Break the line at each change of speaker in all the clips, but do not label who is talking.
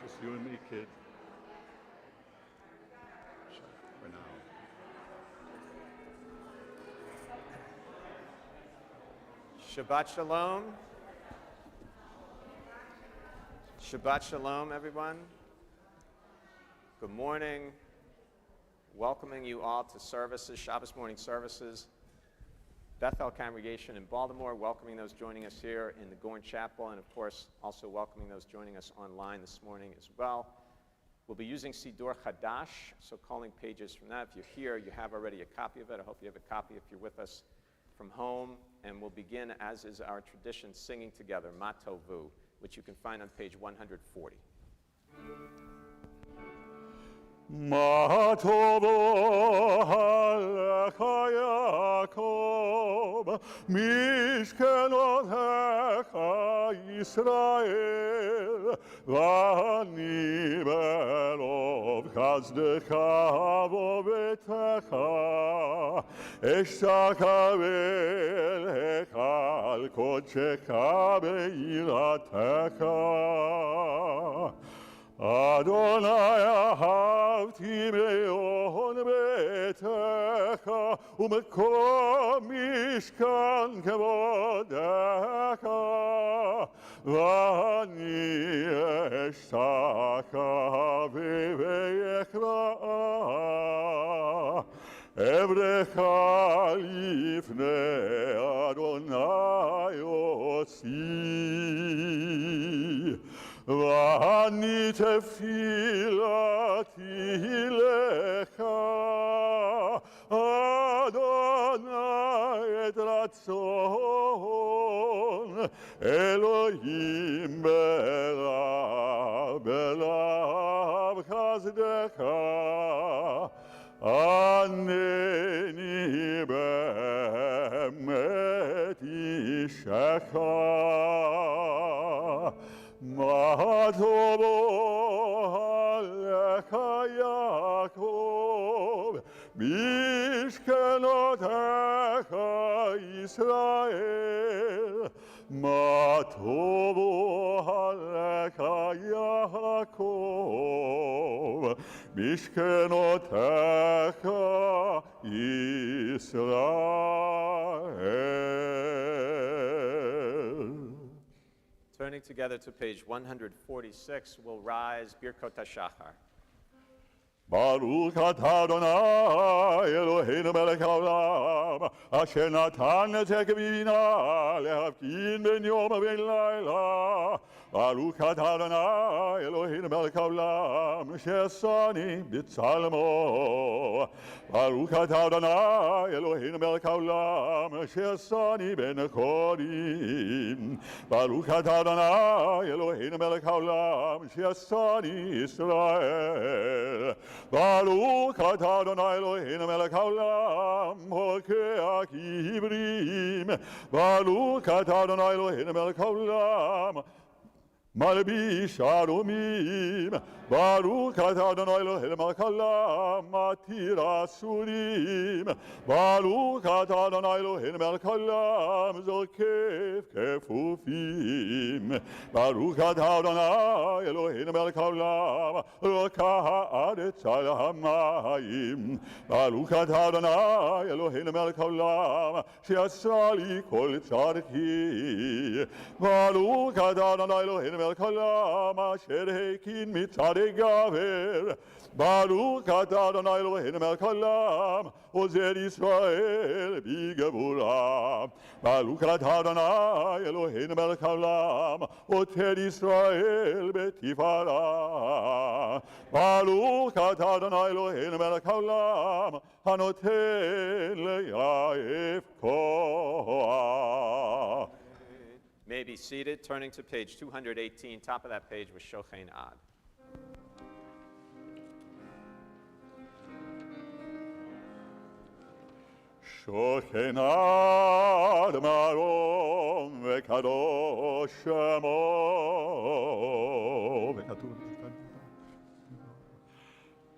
Just you and me, kid. For now.
Shabbat Shalom. Shabbat Shalom, everyone. Good morning. Welcoming you all to services, Shabbos morning services. Bethel congregation in Baltimore, welcoming those joining us here in the Gorn Chapel, and of course, also welcoming those joining us online this morning as well. We'll be using Siddur Chadash, so calling pages from that. If you're here, you have already a copy of it. I hope you have a copy if you're with us from home. And we'll begin, as is our tradition, singing together, Matovu, which you can find on page 140.
Ma tovo halecha Yaakov, mishkenotecha Yisrael, v'ani berov chazdecha vovetecha, eshtaka v'elhecha al kodechecha be'iratecha. Adonai ahavti me'on betecha u'mekom mishkan kevodecha v'ani eshtaka v'veyechra Evrecha lifnei Adonai otzi V'ani tefilati lecha Adonai et ratzon Elohim belav chazdecha Aneni be'emet ishecha Ma tovo halecha Yaakov, mishkenotecha Yisrael. Ma tovo halecha Yaakov, mishkenotecha Yisrael.
Turning together to page 146, we'll rise Birkot HaShachar.
Baruch atah Adonai Eloheinu melech haolam asher natan et bina lehavkin ben yom uben layla. Baruch atah Adonai Eloheinu melech haolam she'asani b'tzalmo. Baruch atah Adonai Eloheinu melech haolam she'asani ben chorim. Baruch atah Adonai Eloheinu melech haolam she'asani Yisrael. Baruch atah Adonai Eloheinu melech haolam hokeach ivrim. Baruch atah Adonai Eloheinu melech haolam malbish arumim. Baruch atah Adonai Eloheinu melech haolam matir asurim. Baruch atah Adonai Eloheinu melech haolam zokef kefufim. Baruch atah Adonai Eloheinu melech haolam rokah haaretz al hamayim. Baruch atah Adonai Eloheinu melech haolam she'asa li kol tzarchi. Baruch atah Adonai Eloheinu melech haolam asher hekin mitzadei gaver. Baruch atah Adonai Eloheinu melech haolam ozer Yisrael b'gevura. Baruch atah Adonai Eloheinu melech haolam oter Yisrael b'tifara. Baruch atah Adonai Eloheinu melech haolam hanoten le'yaef koach.
May be seated, turning to page 218, top of that page was Shochein Ad.
Shochein ad marom v'kadosh shemo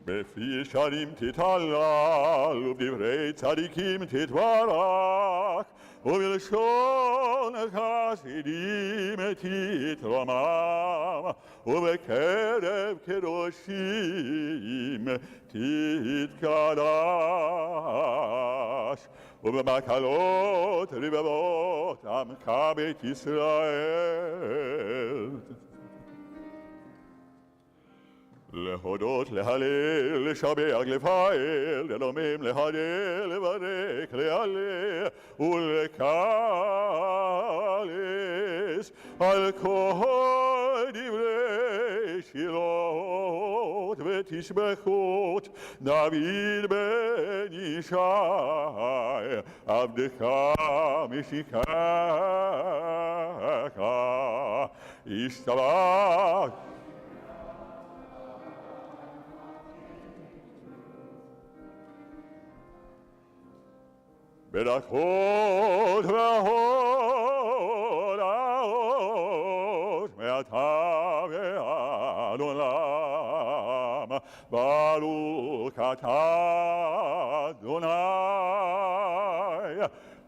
בפי ישרים תתהלל ובדברי צדיקים תתברך ובלשון חסידים תתרומם, ובקרב קדושים תתקדש, ובמקהלות רבבות עמך בית ישראל. להודות, להלל, לשבח, לפעל, ללומם, להלל, לברך, להלל ולקלס על כל דברי שירות ותשבחות דוד בן ישי עבדך משיקך ישתבח. ברכות והודאות מעתה ועד עולם, ברוך אתה אדוני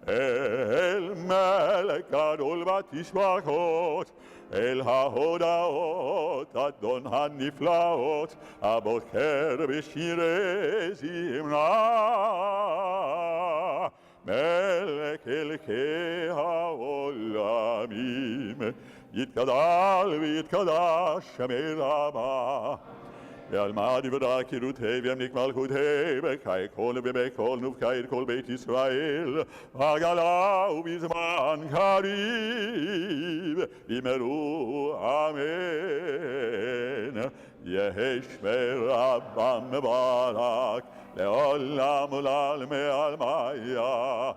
אל מלך גדול ותשבחות, אל ההודעות אדון הנפלאות, הבוקר בשירי זמרה. מלך אלוקי העולמים, יתגדל ויתקדש שמי רבה. ועל מה דברה קירותי וימליק מלכותי, בקי כל ובכל נובקי את כל בית ישראל, בגלה ובזמן קריב, אמרו אמן. יהי שמי רבם מברך, לעולם ולעלמי עלמיה.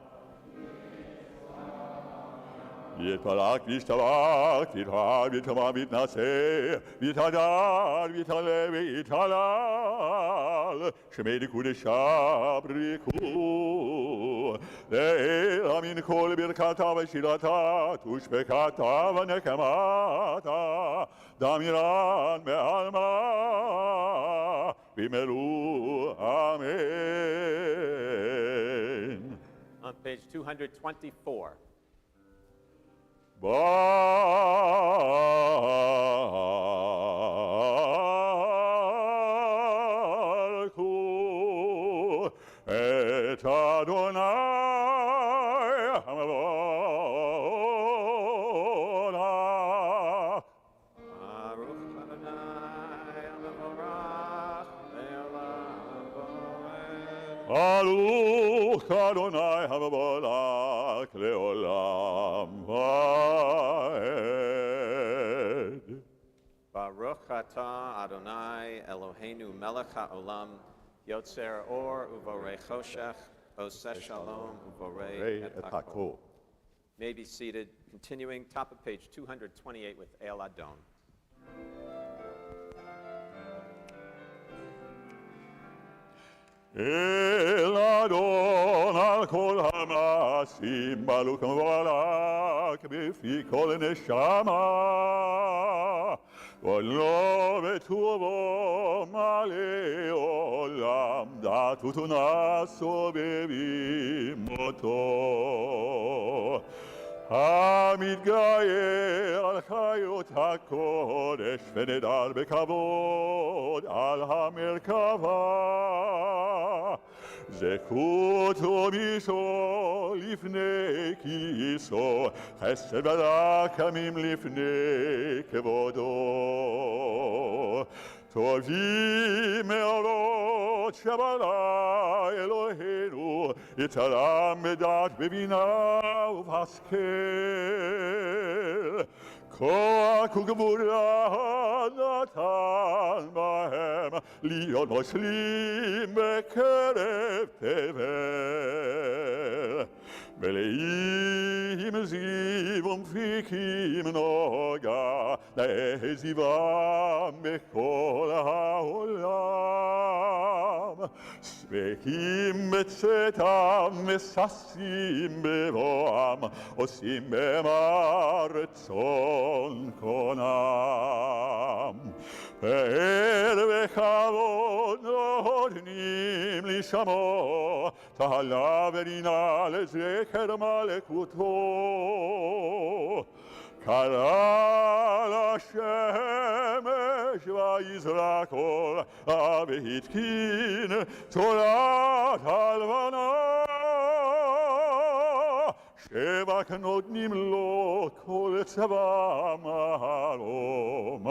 יתברך וישתבח, יתרחב ויתרומם ויתנשא, ויתהדר ויתעלה ויתהלל, שמי לקודשה ברכו. לאל אמין כל ברכתה ושירתה, ושפקתה ונקמתה, דמירן מעלמה, ואמרו אמן.
On page 224.
ברכו את אדוני המבורך.
ברוך אדוני המבורך לעולם ועד.
ברוך אדוני המבורך לעולם ועד.
Baruch atah Adonai Eloheinu melech haolam, yotzer or uvorei choshech, oseh shalom uvorei et hakol. May be seated. Continuing, top of page 228 with El Adon.
אל אדון על כל המעשים ברוך ומבורך בפי כל נשמה, ולא בטובו מלא עולם, דת ותונה סובבים אותו. המתגייר על חיות הקודש ונדר בכבוד על המרכבה, זכות ומישו לפני כיסו, חסד ורחמים לפני כבודו. טובים מאורות שברא אלוהינו, יצרם בדעת בבינה ובהשכל. כוח וגבורה נתן בהם, להיות מושלים בקרב תבל. מלאים זיו ומפיקים נוגה, להזיבם בכל העולם. שבעים בצאתם, מששים בבואם, עושים בהם רצון קונם. פאר וכבוד נותנים לשמו, תהלה ורינה לזכר מלכותו. קרא לשמש ויזרק אור, והתקין תורת הלבנה. שבע נותנים לו כל צבא מרום,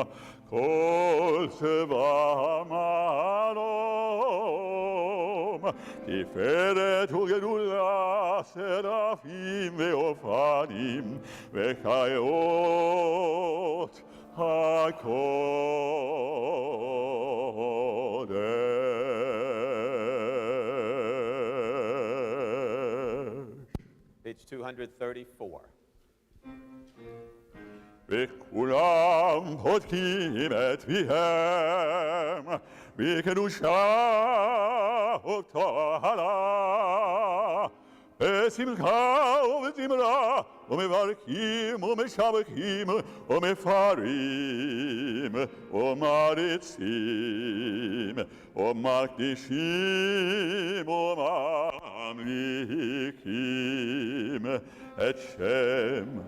כל צבא מרום. תפארת וגדולה, שרפים ואופנים, וחיות הקודש.
Page 234.
וכולם פותחים את פיהם בקדושה ובטהרה, בשמחה ובזמרה, ומברכים ומשבחים ומפארים ומריצים ומקדישים וממליכים את שם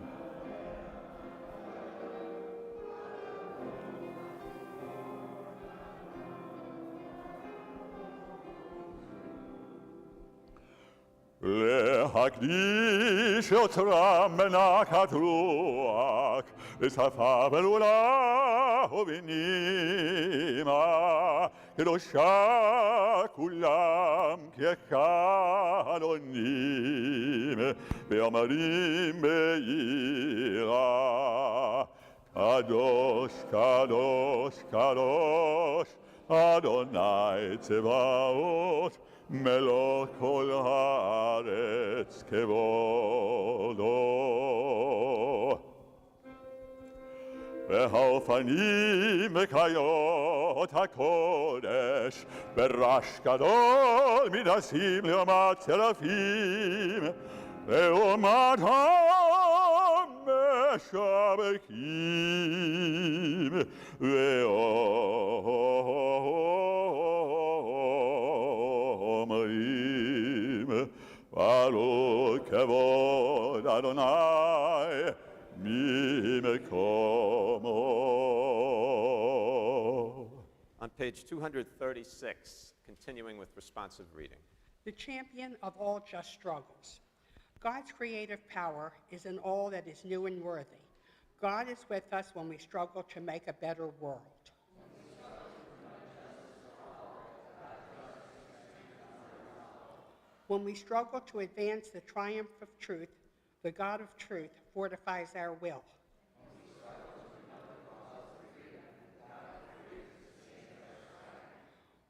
להקדיש אותם בנחת רוח, בשפה ברורה ובנימה, קדושה כולם כאחד עונים, ואומרים ביראה, קדוש, קדוש, קדוש, אדוני צבאות, מלוא כל הארץ כבודו. והאופנים וקיות הקודש ברעש גדול מתעשים לעומת צלפים, לעומת המשבחים ברוך כבוד אדוני ממקומו.
On page 236, continuing with responsive reading.
The champion of all just struggles. God's creative power is in all that is new and worthy. God is with us when we struggle to make a better world. When we struggle to advance the triumph of truth, the God of truth fortifies our will.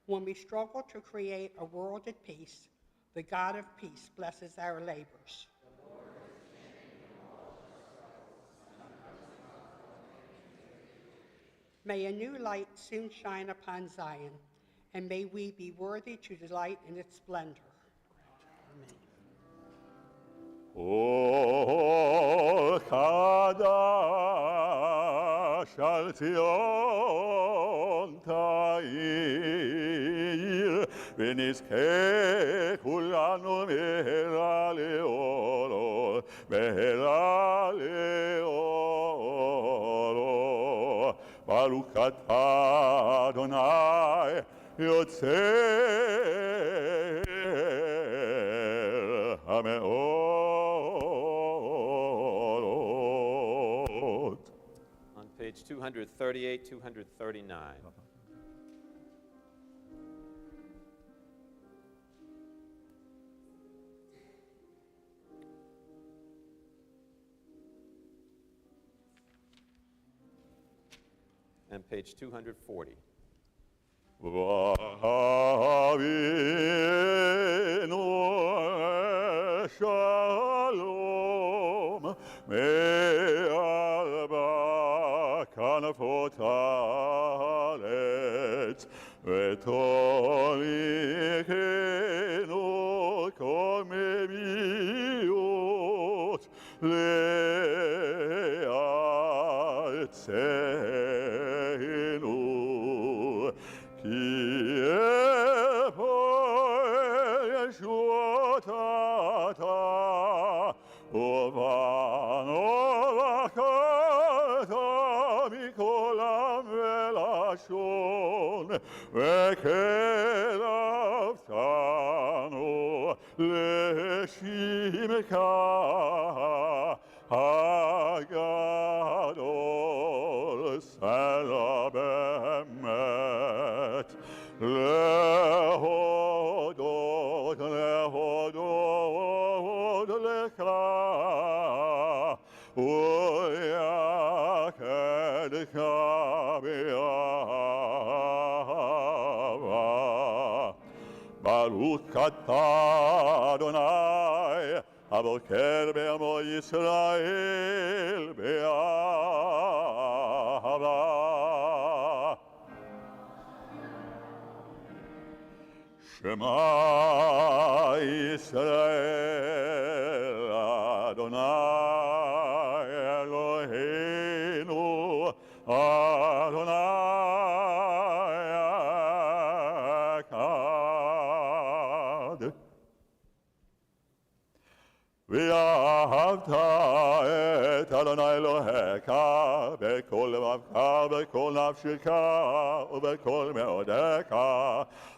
When we struggle to create a world at peace, the God of peace blesses our labors. May a new light soon shine upon Zion, and may we be worthy to delight in its splendor.
O Kadash al Zion Ta'ir, ונזכה כולנו מהרה לאורו, מהרה לאורו. ברוך אתה אדוני יוצר המאורות.
On page 238, 239. And page 240.
ואבינו שלום מארבע כנפות הארץ, ותוליכנו כל מביאות לארצנו. כי אפוא ישוע מכל עם ולשון, וקרבתנו לשמך הגדול, סלע באמת, להודות לך, ולייחדך באהבה. ברוך אתה אדוני, הבוקר בעמו ישראל באהבה. שמע ישראל, אדוני אלוהינו, אדוני אחד. ואהבת את אדוני אלוהיך בכל לבבך ובכל נפשך ובכל מאודיך,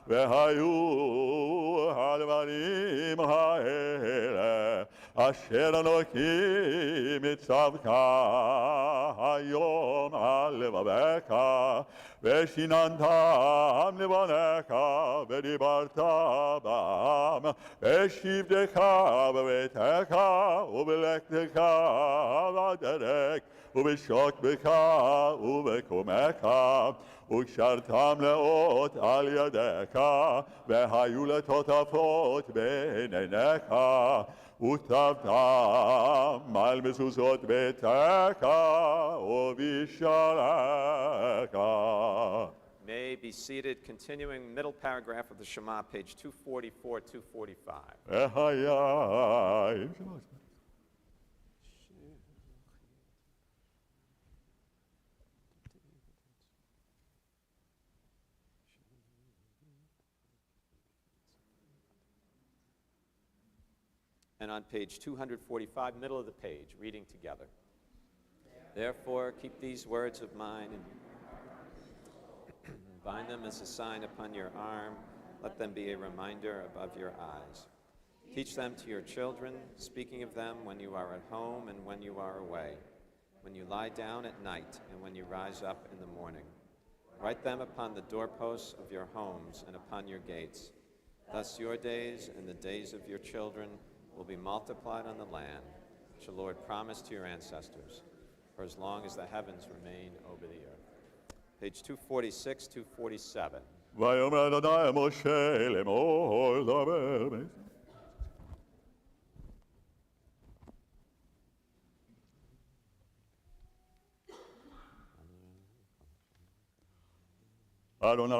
והיו הדברים האלה אשר אנוכי מצווך היום על לבביך, ושיננתם לבניך ודיברת בם בשבתך בביתך ובלכתך בדרך ובשוקבך ובקומך, וקשרתם לאות על ידיך, והיו לטוטפות בין עיניך, וכתבתם על מזוזות ביתך ובשעריך.
May be seated. Continuing middle paragraph of the Shema, page 244, 245. And on page 245, middle of the page, reading together. Therefore, keep these words of mine and bind them as a sign upon your arm. Let them be a reminder above your eyes. Teach them to your children, speaking of them when you are at home and when you are away, when you lie down at night and when you rise up in the morning. Write them upon the doorposts of your homes and upon your gates. Thus your days and the days of your children will be multiplied on the land, which the Lord promised to your ancestors, for as long as the heavens remain over the earth. Page 246, 247.
ויאמר אדוני משה לאמור דבר בי. אדוני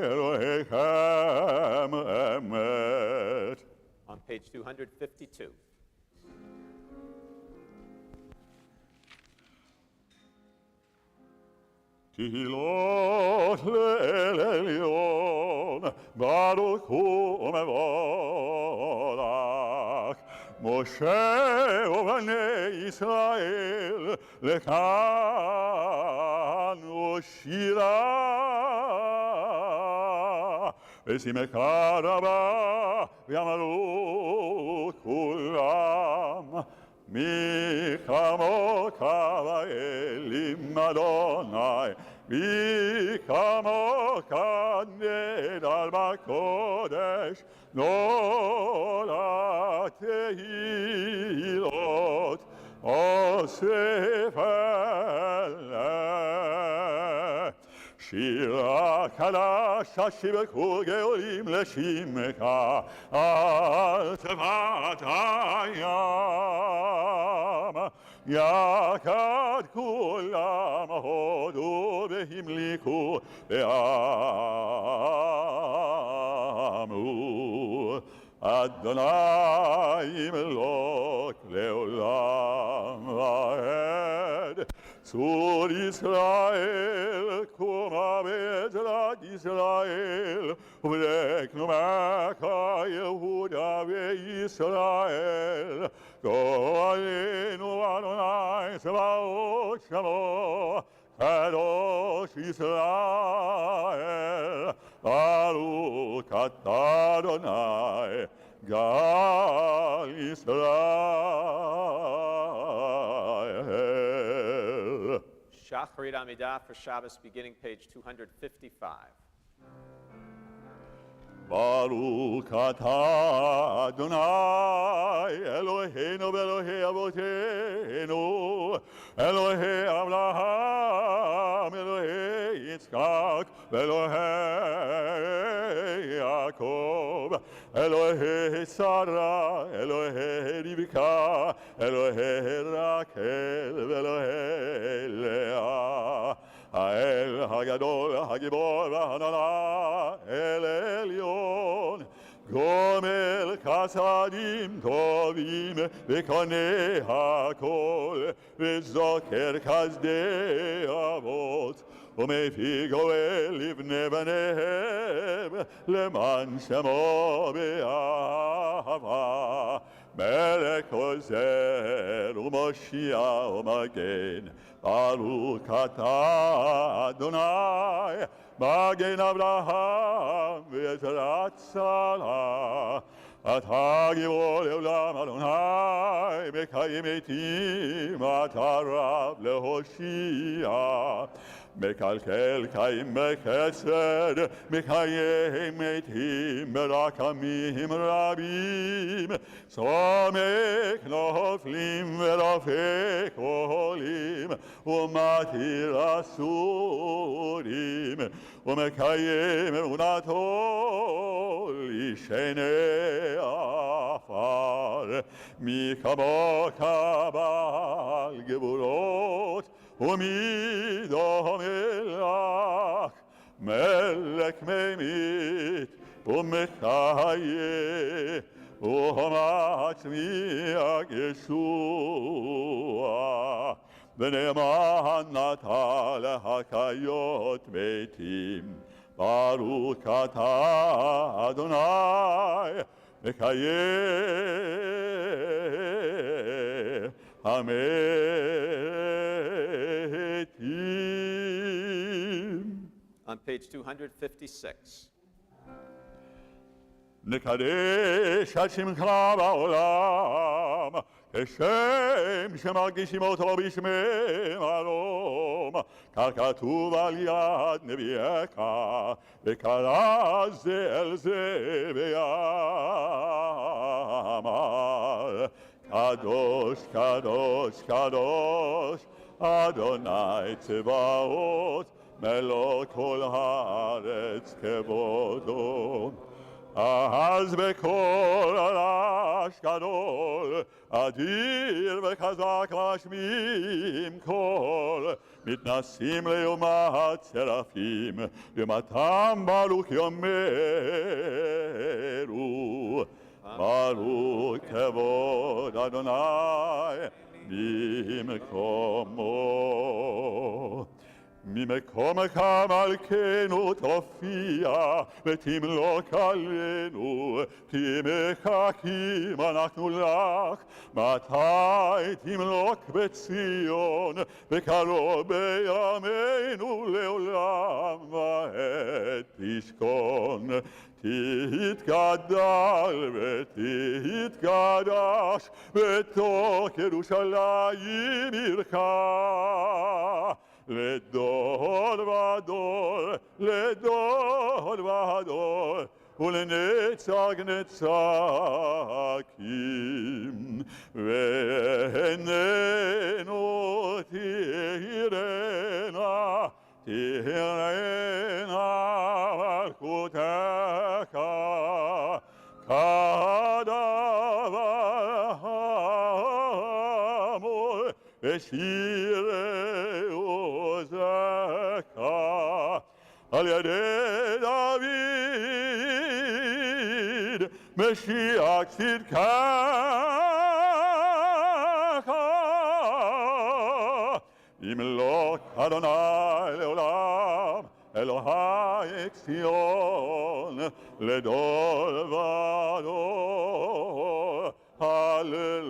אלוהיכם אמת.
On page 252.
תהילות לאל עליון, ברוך הוא ומבורך. משה ובני ישראל, לכאן ושירה. ושמחה רבה, ואמרו כולם, מי כמוך באלים אדוני, מי כמוך נדל בקודש, נולד תהילות אוסף אלה. שירה חדש השיבקו גאולים לשמך על טבעת הים. יחד כולם הודו והמליכו ואמרו, אדוני ימלוך לעולם ועד. צור ישראל, קומה בעזרת ישראל, ובני קנומך יהודה וישראל, גואלנו אדוני צבאות שמו, קדוש ישראל, ברוך אתה אדוני, גל ישראל.
Shacharit Amidah for Shabbos, beginning page 255.
ברוך אתה אדוני אלוהינו ואלוהי אבותינו אלוהי אברהם אלוהי יצחק ואלוהי יעקב אלוהי שרה אלוהי רבקה אלוהי רחל ואלוהי לאה האל הגדול, הגיבור והנורא, אל עליון, גומל חסדים טובים וקונה הכל, וזוכר חסדי אבות, ומפי גואל לבני בניהם, למען שמו באהבה. מלך עוזר ומושיע ומגן, ברוך אתה אדוני, מגן אברהם ועזרת שרה. אתה גיבור לעולם אדוני, מקיים מתים, אתה רב להושיע. מקלקל קיים בחסד, מקיים מתים ברחמים רבים. סומק נופלים ורופא חולים, ומתיר אסורים, ומקיים אמונתו לישני עפר. מי כמוך בעל גבורות, ומי דומה לך, מלך ממית ומחיה, ומצמיח ישוע. ונאמן נטע להחיות מתים, ברוך אתה אדוני, מקיים המתים.
On page 256.
נקדש את שמך בעולם, כשם שמרגישים אותו בשמי מרום, כך כתוב על יד נביאך, וקרא זה אל זה ואמר, קדוש, קדוש, קדוש, אדוני צבאות, מלוא כל הארץ כבודו. אז בקול רעש גדול, אדיר וחזק משמיעים קול, מתנסים ליומת סרפים, יומתם ברוך יאמרו. ברוך כבוד אדוני ממקומו. ממקומך מלכנו תופיע ותמלוק עלינו, כי מחכים אנחנו לך. מתי תמלוק בציון וקרוב בימינו לעולם ועד תשכון. תתגדל ותתקדש בתוך ירושלים עירך, לדור ודור, לדור ודור, ולנצח נצחים. ועינינו תראנה, תראנה מלכותך, כדבר המור ושירי עוזך. על ידי דוד משיח צדקך, ימלוך אדוני לעולם, אלוהי ציון לדור ודור. Hallelujah.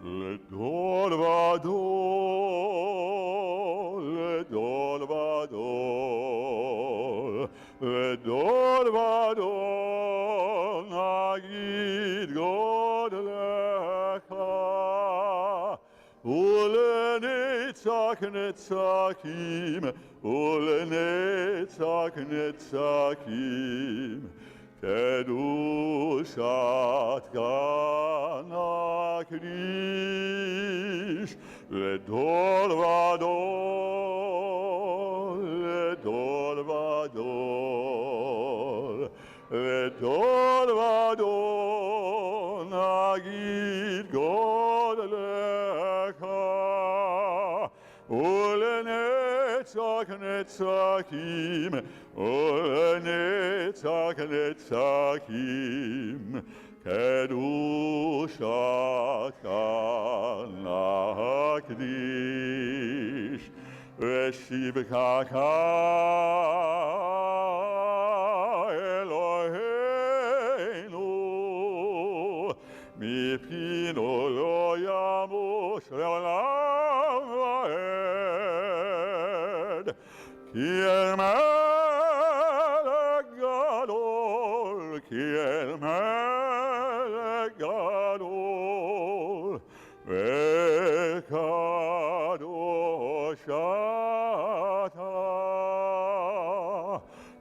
Le Dorvador, le Dorvador, le Dorvador, Nagid God Lecha, Ule Netzach Netzachim, Ule Netzach Netzachim, Kedushat Ganakrish, le Dorvador, le Dorvador, le Dorvador, Nagid God Lecha, Ule Netzach Netzachim, Ule Netzach Netzachim, Kedushat Kanakdish, Veshivkaka Eloheinu, Mipino lo yamush le'olam va'ed, Ki el melech gadol, Ki el melech gadol, Vekadosh ata,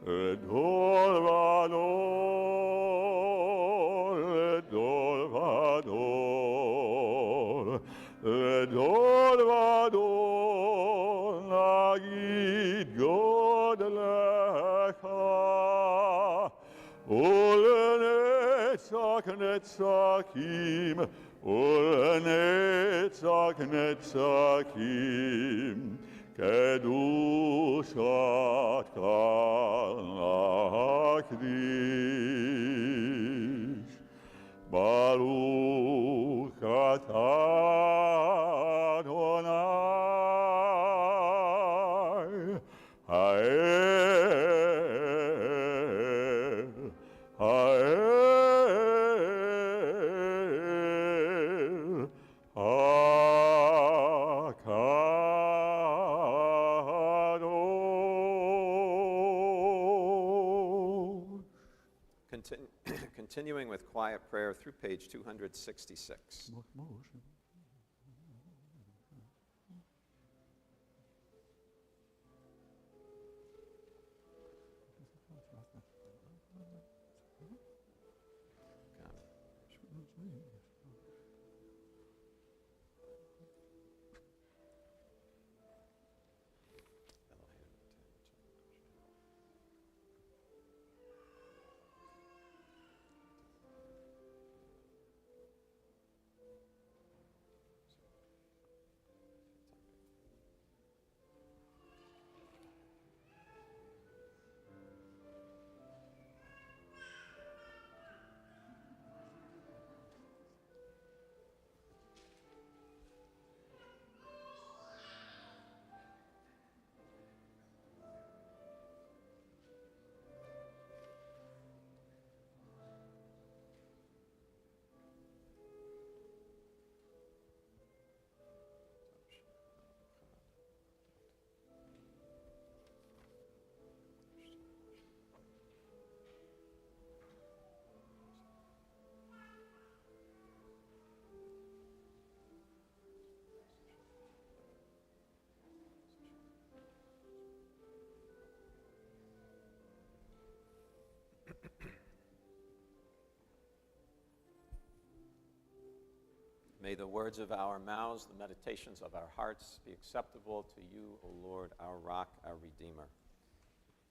Dorvador, Dorvador, Dorvador, Nagid God Lecha, Ule Netzach Netzachim, Ule Netzach Netzachim, Kedushat Kanakdish, Baruch atah Adonai, Ha'el, Ha'el, HaKadosh.
Continuing with quiet prayer through page 266. May the words of our mouths, the meditations of our hearts be acceptable to you, O Lord, our rock, our Redeemer.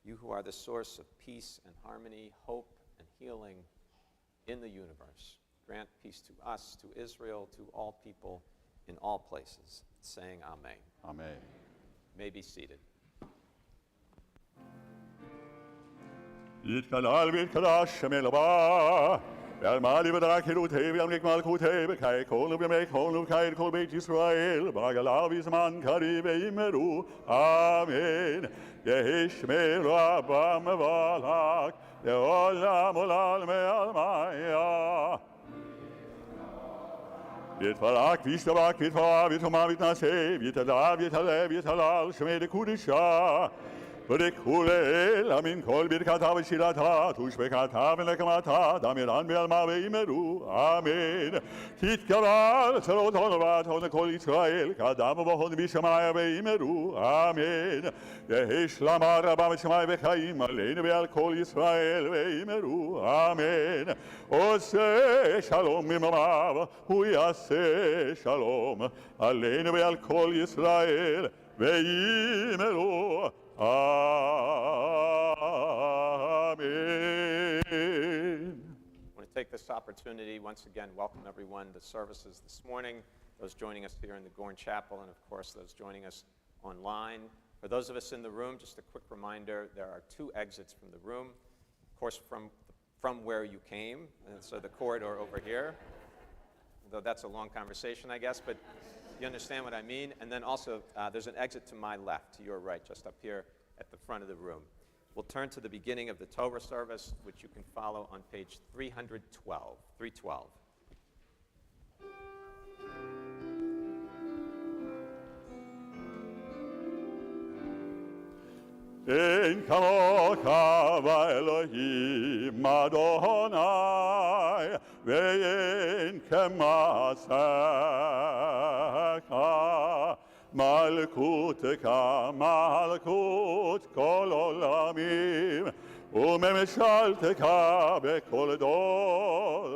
You who are the source of peace and harmony, hope and healing in the universe, grant peace to us, to Israel, to all people in all places, saying Amen.
Amen.
May be seated.
Yitkanal v'yitkadash Shem el Haba, ועל מעלי ודרך חירותי וימליק מלכותי בחיי כל ובימי כל ובחיי כל בית ישראל בעגלה בזמן קריב ויאמרו אמן. יהי שמי רבם מבלק לעולם עולם מעלמיה. ויתברך וישתבח ויתפאר ויתרומם ויתנשא ויתהדר ויתהלל ויתהלל שמי לקודשה. ודקו לאל אמין כל ברכתה ושירתה תושבחתה ונקמתה דמירן בעלמה ואמרו אמן. תתקבל צרות הון ובת הון כל ישראל כאדם ובהון בשמיה ואמרו אמן. יהי שלמה רבה משמי וחיים עלינו ועל כל ישראל ואמרו אמן. עושה שלום מממיו הוא יעשה שלום עלינו ועל כל ישראל ואמרו Amen.
I want to take this opportunity once again, welcome everyone to services this morning, those joining us here in the Gorn Chapel, and of course those joining us online. For those of us in the room, just a quick reminder, there are 2 exits from the room, of course from where you came, and so the corridor over here, though that's a long conversation, I guess, but you understand what I mean? And then also, there's an exit to my left, to your right, just up here at the front of the room. We'll turn to the beginning of the Torah service, which you can follow on page 312. 312.
אין כמוך ואלוהים אדוני ואין כמעשיך מלכותך מלכות כל עולמים וממשלתך בכל דור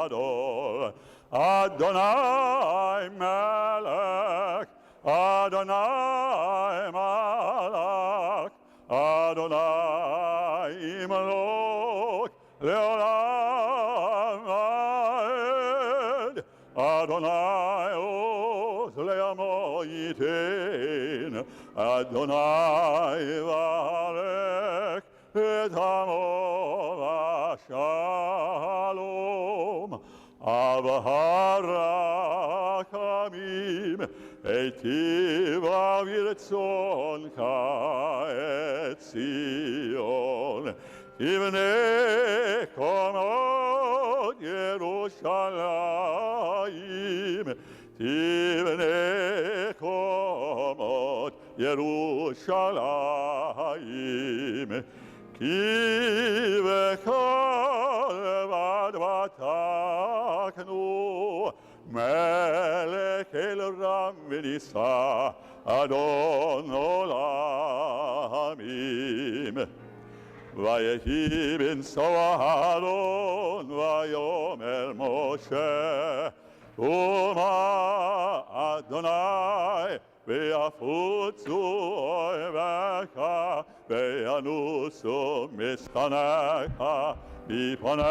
ודור. אדוני מלך אדוני מלך Adonai Malok Leolam Ad Adonai Oz Leamo Yitin Adonai Valek Et Amo Shalom Avaharamim Eitiva Virtzonka et Zion Tivne Komod Yerushalayim Tivne Komod Yerushalayim Ki v'kol vadvataknu Melech el ram v'nisa Adon olamim Vayehi ben Soharon Vayomer Moshe Uma Adonai Ve'afutzu oiveka Ve'anusu miskanecha Miponecha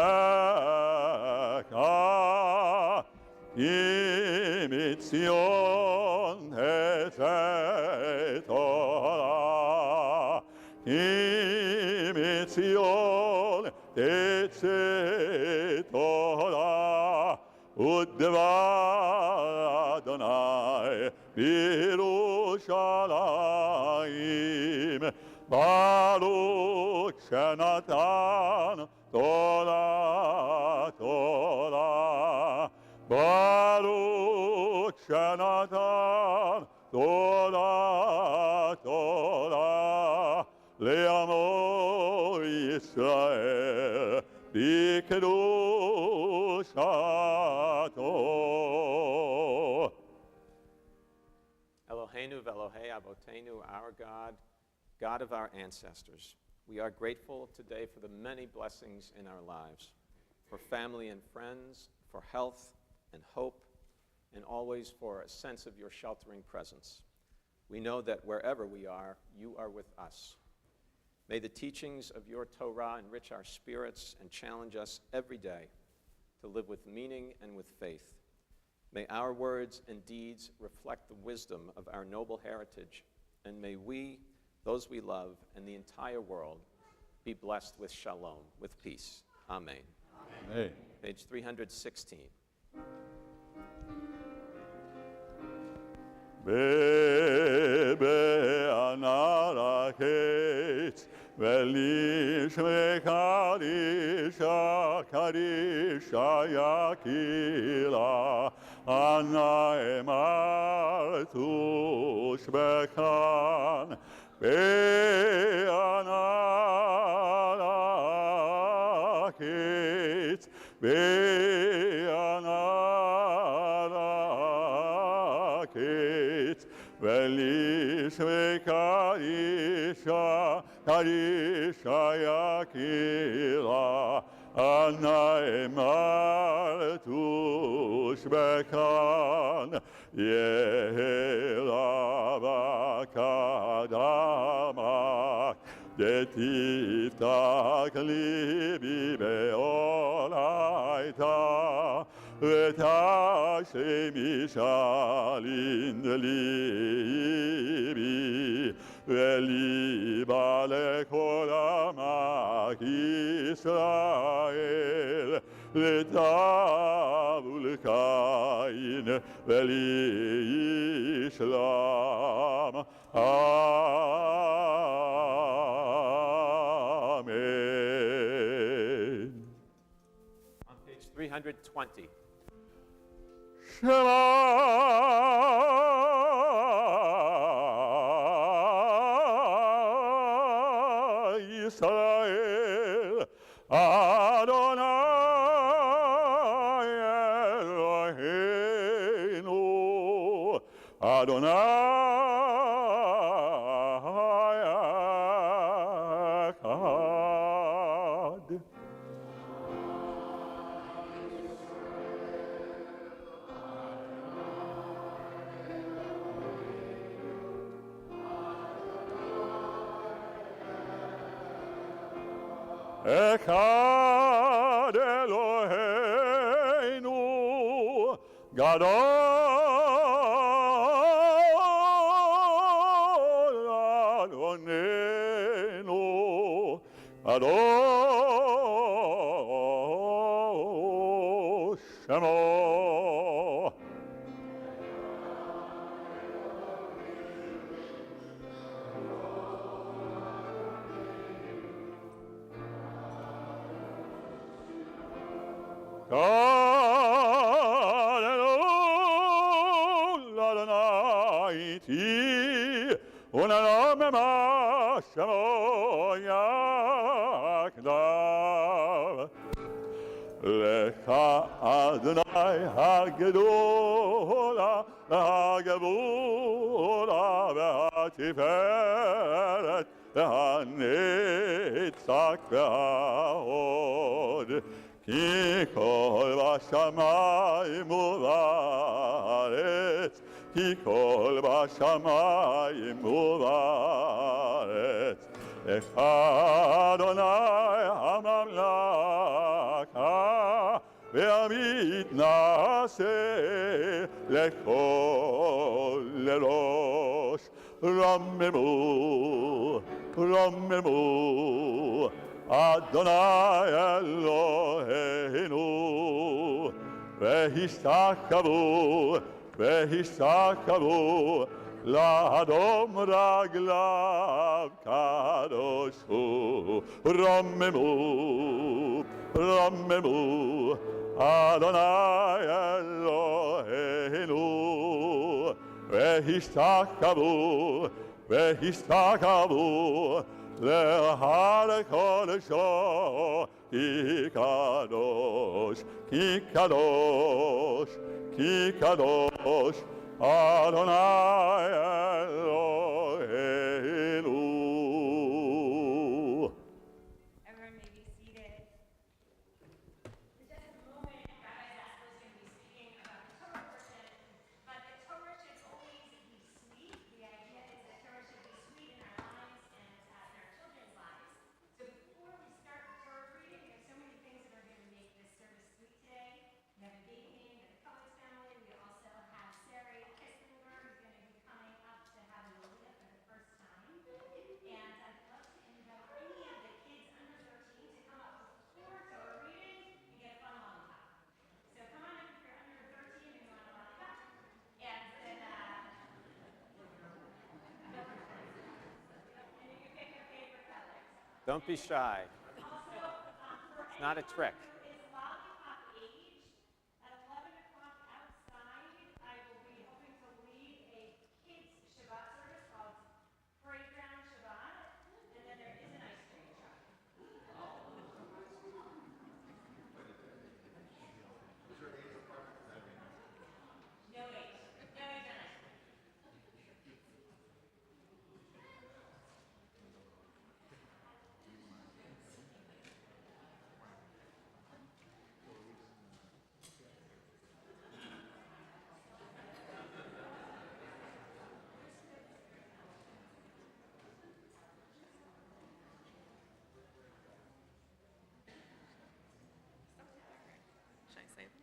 Imitzion Hezet Torah Imitzion Hezet Torah Udvar Adonai Birushalayim Baruch Shenatan Torah Torah Baruch Shenatan Torah Torah Le'amo Yisrael B'kedushato
Eloheinu v'Elohei Avotenu, our God, God of our ancestors. We are grateful today for the many blessings in our lives, for family and friends, for health and hope, and always for a sense of your sheltering presence. We know that wherever we are, you are with us. May the teachings of your Torah enrich our spirits and challenge us every day to live with meaning and with faith. May our words and deeds reflect the wisdom of our noble heritage, and may we, those we love, and the entire world be blessed with shalom, with peace. Amen.
Amen.
Page 316.
Bebe anarakets, velish mekarisha karisha yakila, ana emar tush bekan, be anarakets, be anarakets, velish mekarisha karisha yakila, ana emar tush bekan, yehela bakadamak, detiftak libi beolaita, ותשלמי שלין ליבי, וליבה לכל עמך ישראל, לטב ולקין ולישלם. אמן.
On page 320.
Shema Yisrael, Adonai Eloheinu, Adonai Echad. Echad Eloheinu Gadol Adonenu Kadosh Shemo. God Adonai ti unanome shemo yakdav lecha Adonai hagedola hagevula v'hatiferet v'hanetzach v'hahod. Ki kol bashamayim u'ba'aretz, ki kol bashamayim u'ba'aretz, echad Adonai hamamlaka, ve'amitnaseh lechol lerosh, rammemu, rammemu, Adonai Eloheinu, v'hishtachavu, v'hishtachavu, la'adom raglav kadosh hu, rammemu, rammemu, Adonai Eloheinu, v'hishtachavu, v'hishtachavu, Lehar kodesho, ki kadosh, ki kadosh, ki kadosh, Adonai Eloheinu.
Everyone may be seated. For just a moment, Rabbi Zaspel is going to be speaking about the Torah portion, but the Torah should always be sweet. The idea is that Torah should be sweet in our lives and in our children's lives. So before we start the Torah reading, there's so many things that are going to make this service sweet today. We have a baby named the Cummins family. We also have Sarah Kissinger, who's going to be coming up to have a
Don't be shy. It's not a trick.
It's lollipop age. At 11 o'clock outside, I will be hoping to lead a kids Shabbat service called Playground Shabbat, and then there is an ice cream truck. No age. No age on ice cream.
Should I say that?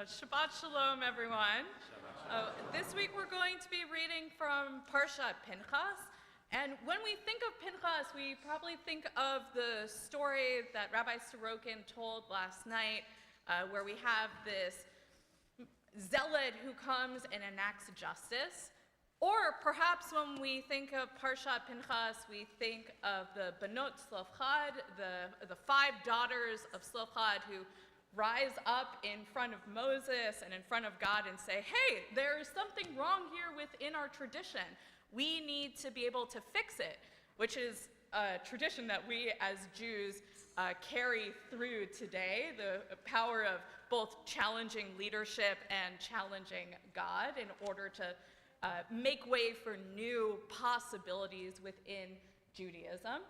Shabbat Shalom, everyone. This week we're going to be reading from Parshat Pinchas. And when we think of Pinchas, we probably think of the story that Rabbi Sorokin told last night, where we have this zealot who comes and enacts justice. Or perhaps when we think of Parshat Pinchas, we think of the Benot Tzlofchad, the 5 daughters of Tzlofchad who rise up in front of Moses and in front of God and say, hey, there is something wrong here within our tradition. We need to be able to fix it, which is a tradition that we as Jews carry through today, the power of both challenging leadership and challenging God in order to make way for new possibilities within Judaism.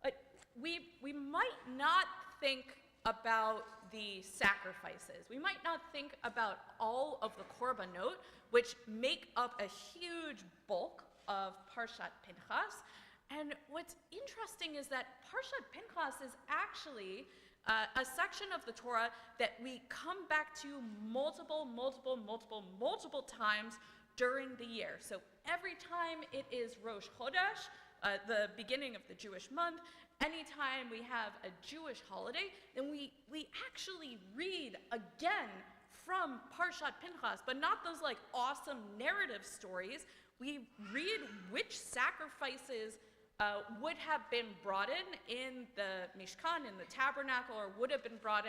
But we might not think about the sacrifices. We might not think about all of the korbanot, which make up a huge bulk of Parshat Pinchas. And what's interesting is that Parshat Pinchas is actually a section of the Torah that we come back to multiple times during the year. So every time it is Rosh Chodesh, the beginning of the Jewish month, anytime we have a Jewish holiday, then we actually read again from Parshat Pinchas, but not those like awesome narrative stories. We read which sacrifices would have been brought in the Mishkan, in the tabernacle, or would have been brought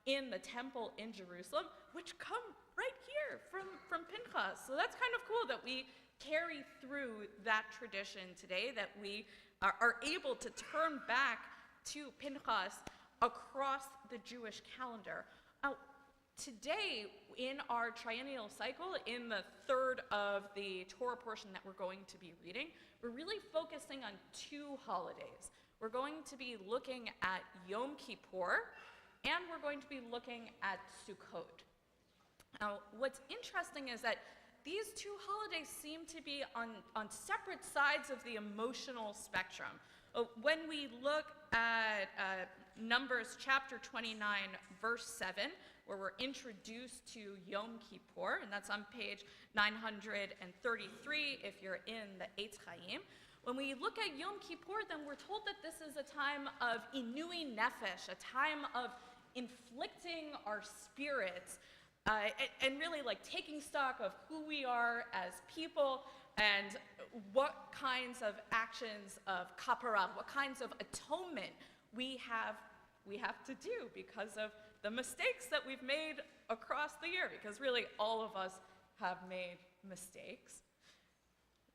in the temple in Jerusalem, which come right here from Pinchas. So that's kind of cool that we carry through that tradition today, that we are able to turn back to Pinchas across the Jewish calendar. Today, in our triennial cycle, in the third of the Torah portion that we're going to be reading, we're really focusing on 2 holidays. We're going to be looking at Yom Kippur, and we're going to be looking at Sukkot. Now, what's interesting is that these 2 holidays seem to be on separate sides of the emotional spectrum. When we look at Numbers chapter 29, verse 7, where we're introduced to Yom Kippur, and that's on page 933 if you're in the Eitz Chaim. When we look at Yom Kippur, then we're told that this is a time of inui nefesh, a time of inflicting our spirits, and really like taking stock of who we are as people and what kinds of actions of kapara, what kinds of atonement we have to do because of the mistakes that we've made across the year, because really all of us have made mistakes.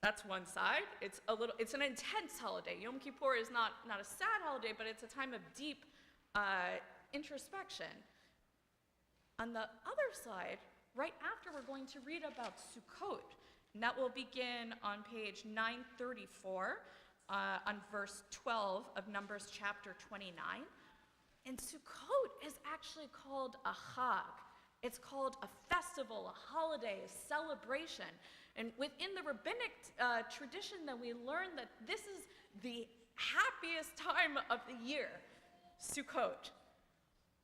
That's one side. It's an intense holiday. Yom Kippur is not a sad holiday, but it's a time of deep introspection. On the other side, right after, we're going to read about Sukkot, and that will begin on page 934, on verse 12 of Numbers chapter 29. And Sukkot is actually called a chag. It's called a festival, a holiday, a celebration. And within the rabbinic tradition, then we learn that this is the happiest time of the year, Sukkot.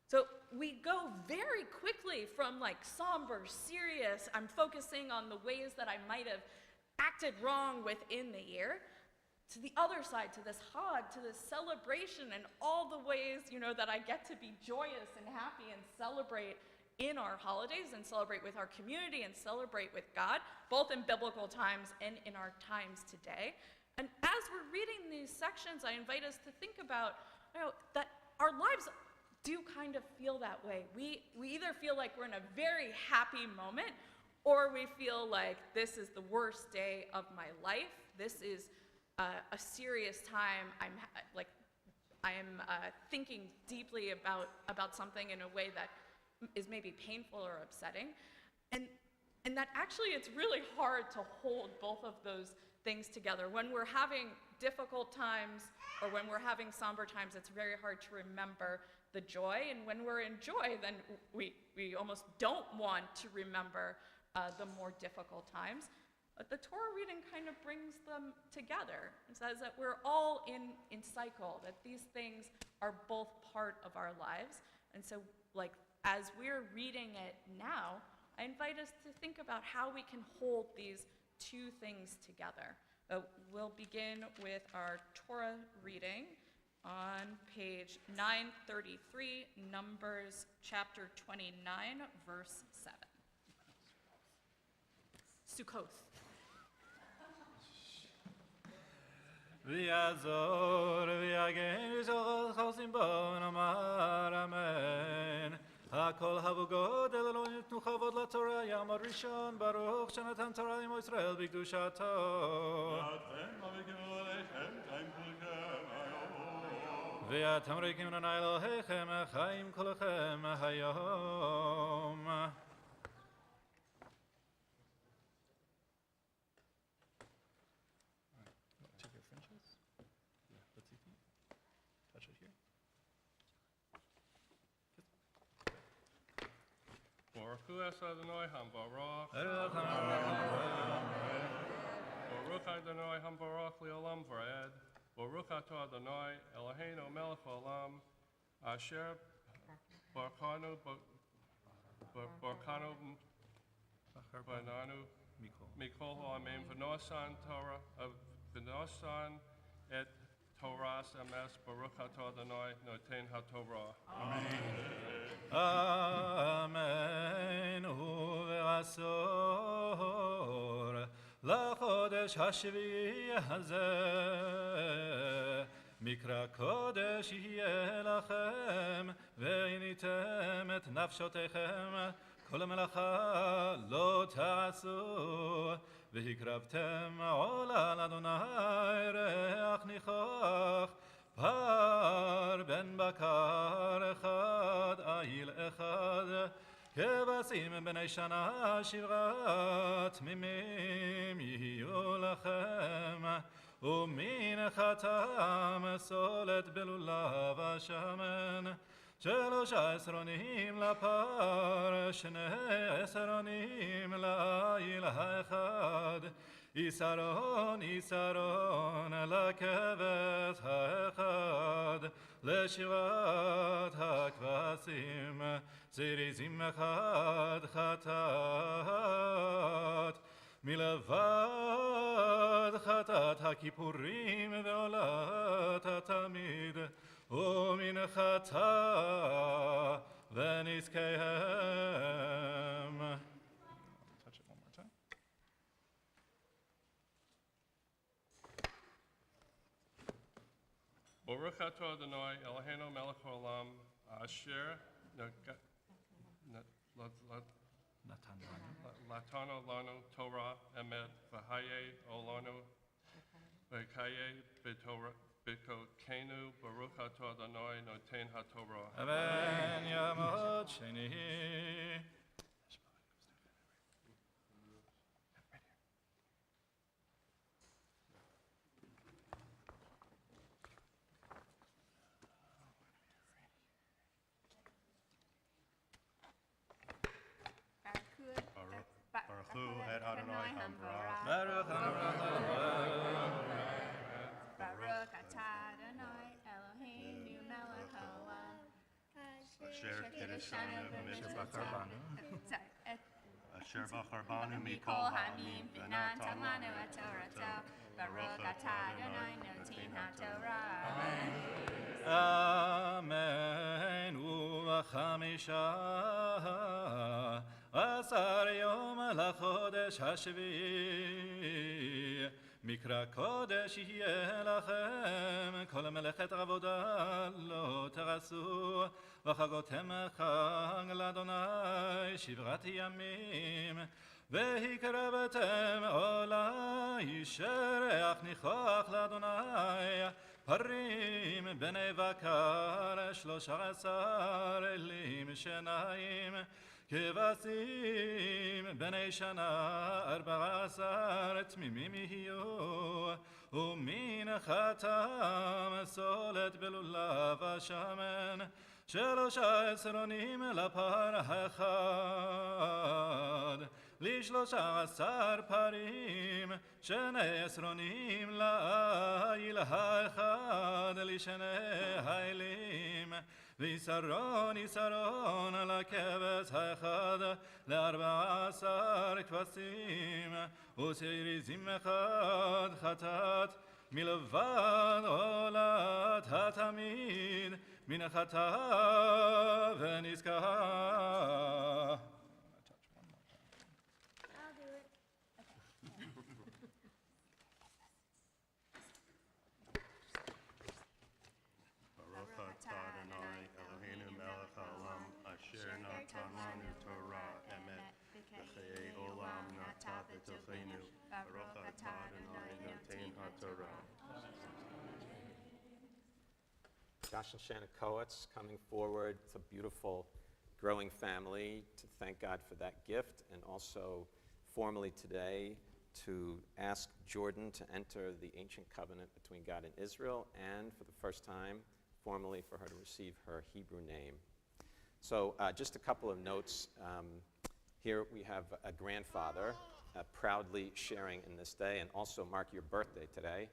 So we go very quickly from like somber, serious, I'm focusing on the ways that I might have acted wrong within the year, to the other side, to this chag, to this celebration, and all the ways, that I get to be joyous and happy and celebrate in our holidays and celebrate with our community and celebrate with God, both in biblical times and in our times today. And as we're reading these sections, I invite us to think about that our lives do kind of feel that way. We either feel like we're in a very happy moment, or we feel like this is the worst day of my life. This is a serious time. I am thinking deeply about something in a way that is maybe painful or upsetting. And that actually it's really hard to hold both of those things together. When we're having difficult times or when we're having somber times, it's very hard to remember the joy. And when we're in joy, then we almost don't want to remember the more difficult times. But the Torah reading kind of brings them together and says that we're all in cycle, that these things are both part of our lives. And so, like, as we're reading it now, I invite us to think about how we can hold these two things together. We'll begin with our Torah reading on page 933, Numbers chapter 29, verse 7. Sukkoth.
ויעזור ויגן ושכל חוסים בו נאמר אמן. הכל הבו גודל אלוהים נתנו כבוד לתורה ים הראשון ברוך שנתן תורה לעמו ישראל בקדושתו. ואתם ריקים אדוני אלוהיכם חיים כולכם היום.
Baruch Hu es Adonai HaMbarach. Baruch Adonai HaMbarach Le'olam Vaed. Baruch Atah Adonai Eloheinu Melech Haolam Asher Barkanu Bananu Mikol Ha'amim V'nosan Torah V'nosan et Torah Emes Baruch Atah Adonai Noten HaTorah.
אמן ובעשור לחודש השביעי הזה מקרא קודש יהיה לכם ועיניתם את נפשותיכם כל מלאכה לא תעשו והקרבתם עולה לאדוני ריח ניחוח פר בן בקר אחד, איל אחד, כבשים בני שנה שבעה תמימים יהיו לכם, ומן חתם סולת בלולב השמן, 3 עשרונים לפר, 2 עשרונים לאיל האחד, יסרון יסרון לכבש האחד לשבעת הכבשים זריזים אחד חטאת מלבד חטאת הכיפורים ועולת התמיד ומנחתה ונזקיהם.
Baruch Atah Adonai Eloheinu Melech Haolam Asher Latano Lanu Torah Emet V'Haye Olanu V'Kaye B'Tokenu Baruch Atah Adonai Noten HaTorah.
Amen. Yamot Sheni.
Baruch Hu et Adonai HaMbarach.
Baruch
Baruch atah Adonai Eloheinu melech haolam
Asher kiddushanu b'mitzvah
sorry,
Asher b'charbanu
mikol hamim v'natan lanu et torato Baruch atah Adonai noten haTorah.
Amen. ובחמישה עשר יום לחודש השביעי מקרא קודש יהיה לכם, כל מלאכת עבודה לא תעשו, וחגותם חג לאדוני שבעת ימים. והקרבתם עולה ישרח ניחוח לאדוני, פרים בני בקר 13 אלים שניים, כבשים בני שנה 14 תמימים יהיו, ומן חתם סולת בלולב השמן, 13 עשרונים לפר האחד, ל13 פרים, 2 עשרונים לאיל האחד, לשני האלים, ויסרון יסרון לכבש האחד, ל14 כבשים, ושעירים אחד חטאת, מלבד עולת התמיד, מן החטא ונזכר.
I'll do it.
Baruch atah Adonai Eloheinu melech haolam asher natan lanu Torah emet v'chayei olam nata b'tochenu. Baruch atah Adonai noten haTorah.
Josh and Shanna Coates coming forward. It's a beautiful, growing family. To thank God for that gift, and also formally today to ask Jordan to enter the ancient covenant between God and Israel, and for the first time, formally for her to receive her Hebrew name. So just a couple of notes. Here we have a grandfather proudly sharing in this day, and also mark your birthday today.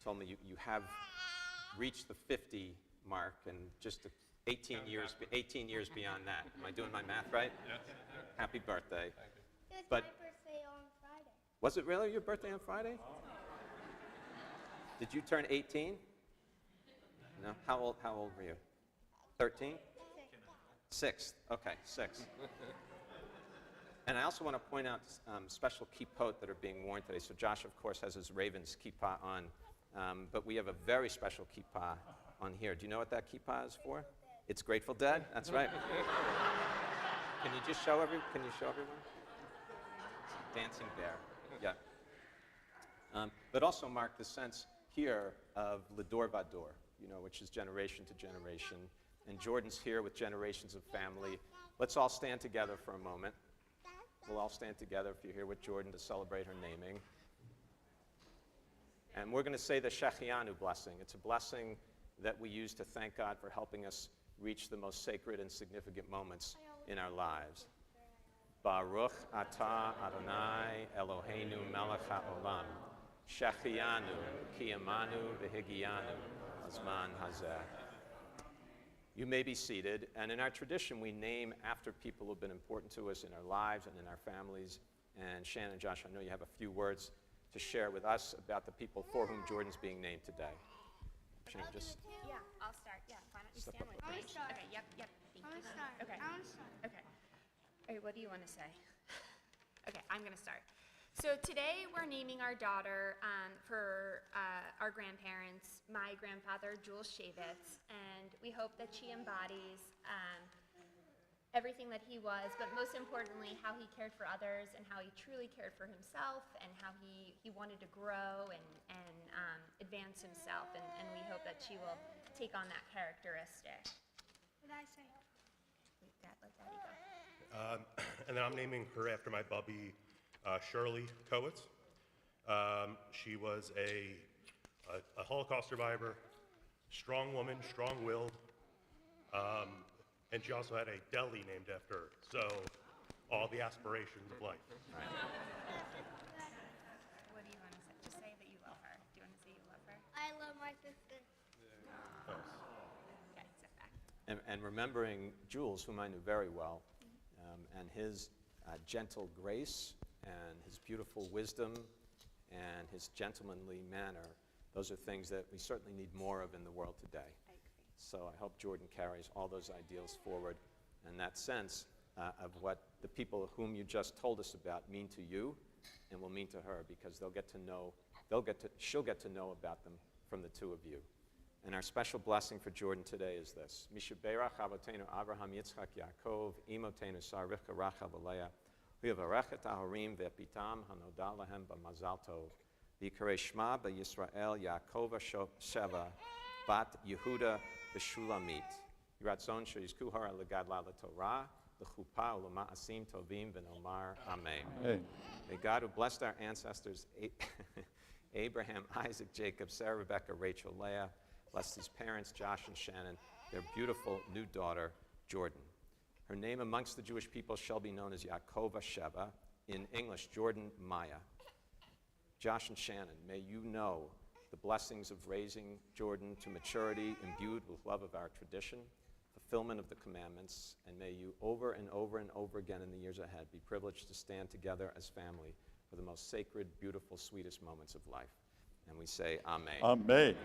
Told me you have reached the 50 mark, and just 18 years beyond that. Am I doing my math right?
Yes.
Happy birthday.
It was
But-
my birthday on Friday.
Was it really your birthday on Friday? Did you turn 18? No? How old were you? 13? 6. Okay, 6. And I also want to point out special kippot that are being worn today. So Josh, of course, has his Ravens kippah on, but we have a very special kippah on here. Do you know what that kippah is for? It's Grateful Dead. That's right. Can you show everyone? Dancing bear. Yeah. But also mark the sense here of Ledor Vador, which is generation to generation. And Jordan's here with generations of family. Let's all stand together for a moment. We'll all stand together if you're here with Jordan to celebrate her naming. And we're going to say the Shechianu blessing. It's a blessing that we use to thank God for helping us reach the most sacred and significant moments in our lives. Baruch atah Adonai Eloheinu melech haolam, Shechianu kiyamanu v'higianu azman hazeh. You may be seated, and in our tradition, we name after people who have been important to us in our lives and in our families. And Shannon and Josh, I know you have a few words to share with us about the people for whom Jordan's being named today. Shannon, just
Yeah, I'll start. Yeah, why don't you
Step
stand
up,
with me?
please.
Okay, yep. Thank you.
I want to start.
Okay.
I want to start.
Okay. All right, what do you want to say? Okay, I'm going to start. So today we're naming our daughter for our grandparents, my grandfather, Jules Shavitz, and we hope that she embodies everything that he was, but most importantly, how he cared for others and how he truly cared for himself and how he wanted to grow and advance himself, and we hope that she will take on that characteristic.
What did I say?
Wait, Dad, let Daddy go.
And then I'm naming her after my bubby, Shirley Coates. She was a Holocaust survivor, strong woman, strong-willed, and she also had a deli named after her. So all the aspirations of life.
What do you want to say? Just say that you love her. Do you want to say you love her?
I love my sister.
Okay, step back.
and remembering Jules, whom I knew very well, and his gentle grace and his beautiful wisdom and his gentlemanly manner, those are things that we certainly need more of in the world today.
I agree.
So I hope Jordan carries all those ideals forward, and that sense of what the people whom you just told us about mean to you and will mean to her, because they'll get to know she'll get to know about them from the two of you. And our special blessing for Jordan today is this. Mishaberach Avotenu Avraham Yitzchak Yaakov Imotenu Sarivka Rachel Leah V'yavarech et Aharim ve'pitam hanoda lahem b'mazal tov v'yikarei Shema b'Yisrael Yaakov Sheva bat Yehuda b'Shulamit Yiratzon sheyizku hara legadla l'Torah l'chupa u'lema'asim tovim v'nomar Amen.
Amen.
May God, who blessed our ancestors Abraham, Isaac, Jacob, Sarah, Rebecca, Rachel, Leah, bless these parents, Josh and Shannon, their beautiful new daughter, Jordan. Her name amongst the Jewish people shall be known as Yaakov Sheva, in English, Jordan Maya. Josh and Shannon, may you know the blessings of raising Jordan to maturity, imbued with love of our tradition, fulfillment of the commandments, and may you over and over and over again in the years ahead be privileged to stand together as family for the most sacred, beautiful, sweetest moments of life. And we say, Amen.
Amen.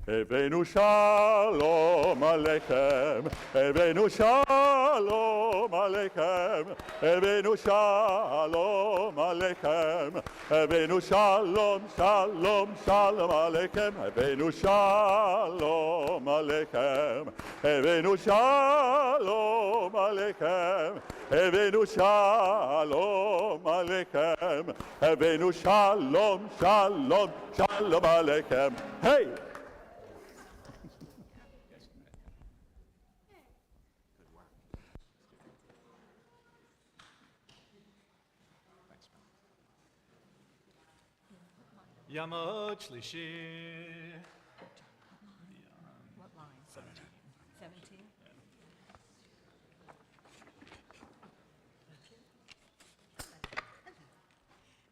Evenu shalom aleichem, Evenu shalom aleichem, Evenu shalom aleichem, Evenu shalom, shalom, shalom aleichem, Evenu shalom aleichem, Evenu shalom aleichem, Evenu shalom aleichem, Evenu shalom, shalom, shalom aleichem. Hey!
Yamot Shlishi.
What line? 17?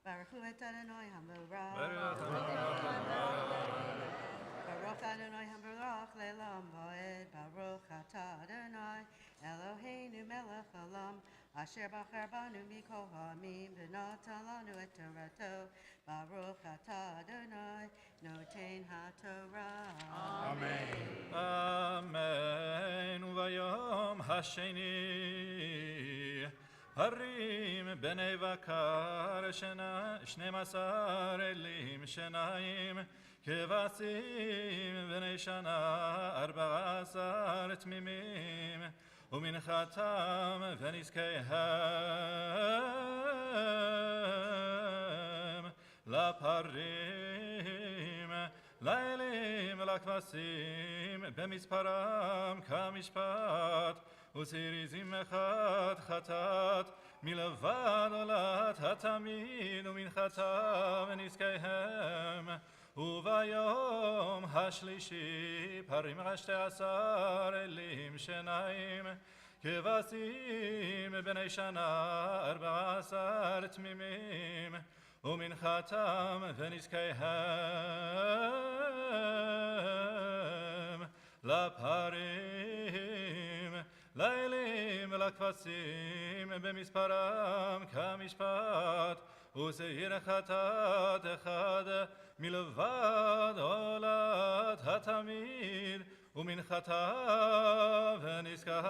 Baruch Hu et Adonai HaMorach. Baruch Adonai HaMorach Le'olam Va'ed. Baruch Atah Adonai Eloheinu Melech Olam. Asher Bacher Banu Mikol Ha'amim V'natan Lanu et Torato. Baruch Atah Adonai Noten HaTorah.
Amen. Amen. Uvayom Hasheni. Harim b'nei vakar shena 12 elim shenayim kevasim b'nei shana 14 tmimim uminchatam v'nizkeihem laparim laelim lakvasim b'misparam kamishpat וסיריזים אחד חטאת מלבד עולת התמיד ומנחתה ונזקיהם וביום השלישי פרים 12 אלים שניים כבשים בני שנה 14 תמימים ומנחתם ונזקיהם לפרים לילים ולכבשים במספרם כמשפט ושעיר חטאת אחד מלבד עולת התמיד ומנחתה ונזכה.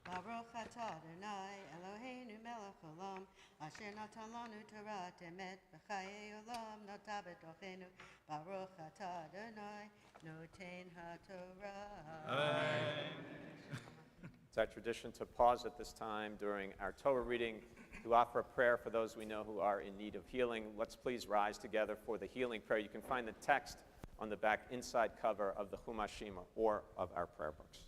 Baruch atah Adonai Eloheinu melech olam asher natan lanu Torah emet b'chayei olam nota b'tochenu. Baruch atah Adonai noten haTorah.
Amen.
It's our tradition to pause at this time during our Torah reading to offer a prayer for those we know who are in need of healing. Let's please rise together for the healing prayer. You can find the text on the back inside cover of the Chumashim or of our prayer books.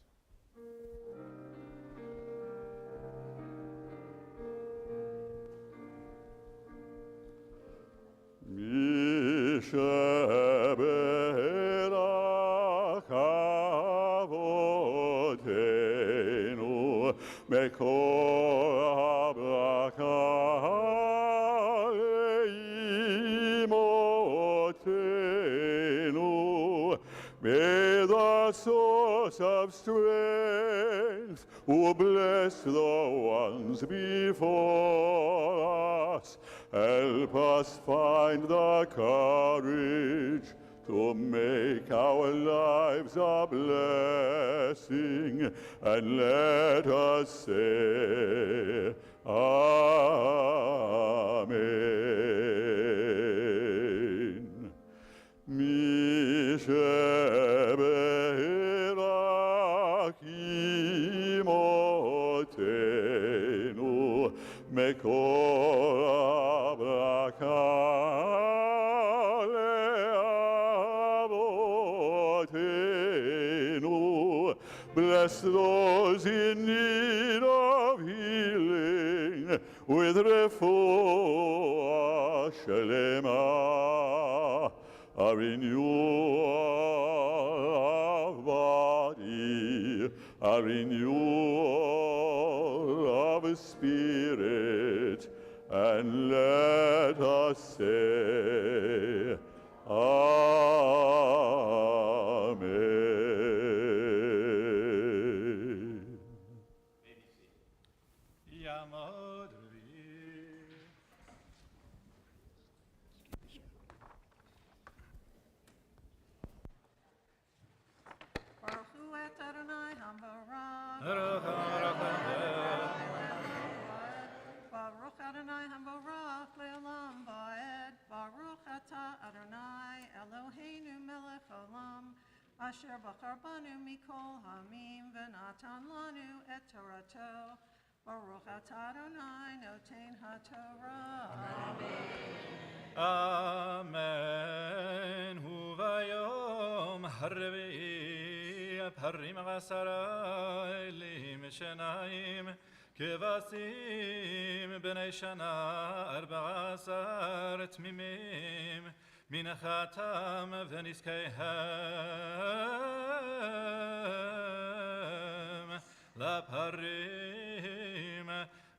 Mishaberach Avotenu Mekor HaBraka Imotenu. May the source of strength who bless the ones before us help us find the courage to make our lives a blessing, and let us say, Amen. בהירחמותינו מכל הברכה לאבותינו. Bless those in need of healing with refuah shelema, a renewal of body, a renewal of spirit, and let us say, Amen.
יעמוד בי.
Baruch hu et Adonai Hambarach. Baruch Adonai Hambarach le'olam va'ed. Baruch atah Adonai Eloheinu melech olam. Asher bachar banu mikol hamim v'natan lanu et Torato. Baruch atah Adonai noten haTorah.
Amen. Hu vayom harvi'i parim asara elim shenayim kevasim bnei shana 14 tmimim min chatam v'niskeihem laparim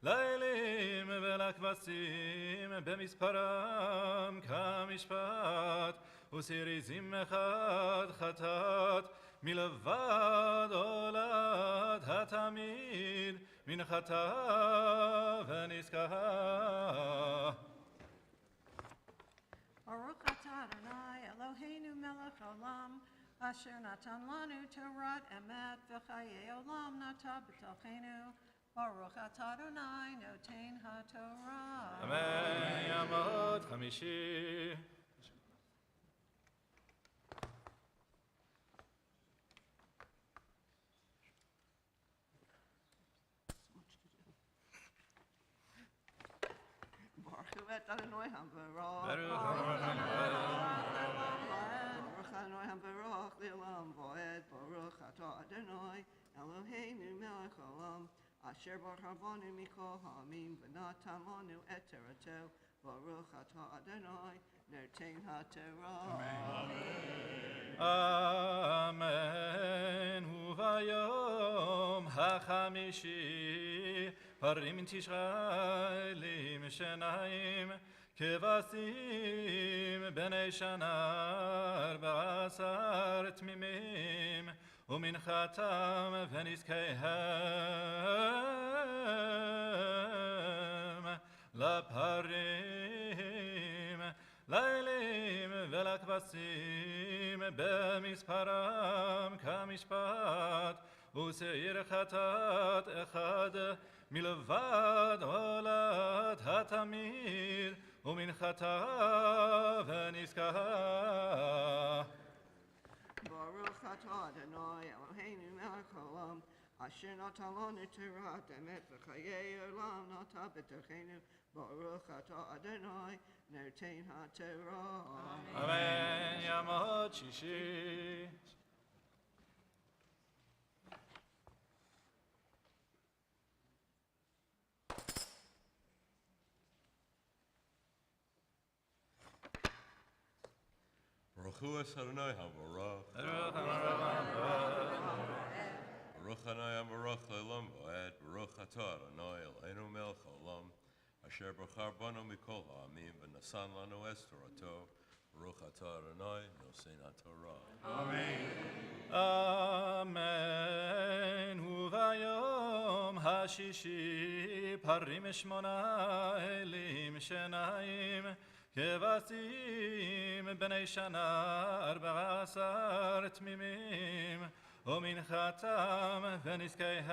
לאלים ולכבשים במספרם כמשפט וסיריזים אחד חטאת מלבד עולת התמיד מנחתה ונזכה.
Baruch atah Adonai Eloheinu melech olam asher natan lanu Torat emet v'chayei olam nata b'tochenu. Baruch atah Adonai noten haTorah.
אמן. יעמוד חמישי.
Baruch hu et Adonai Hambarach.
ברוך
Baruch Adonai Hambarach le'olam va'ed. Baruch atah Adonai Eloheinu melech olam asher bachar banu mikol ha'amim v'natan lanu et Torato. Baruch atah Adonai noten haTorah.
אמן. וביום החמישי פרים תשאלים שניים כבשים בני שנה 14 תמימים ומנחתם ונזקיהם לפרים לאלים ולכבשים במספרם כמשפט ושעיר חטאת אחד מלבד עולת התמיד ומנחתה ונזכה.
Baruch atah Adonai Eloheinu melech olam asher natan lanu Torat emet v'chayei olam nata b'tochenu. Baruch atah Adonai noten haTorah.
אמן. יעמוד שישי.
Baruch hu es Adonai habarach. Baruch Adonai habarach le'olam va'ed. Baruch atah Adonai Eloheinu melech olam asher bachar banu mikol ha'amim v'nasan lanu es Torato. Baruch atah Adonai nosen haTorah.
אמן. וביום השישי פרים 8 שניים כבשים בני שנה 14 תמימים ומנחתם ונזקיהם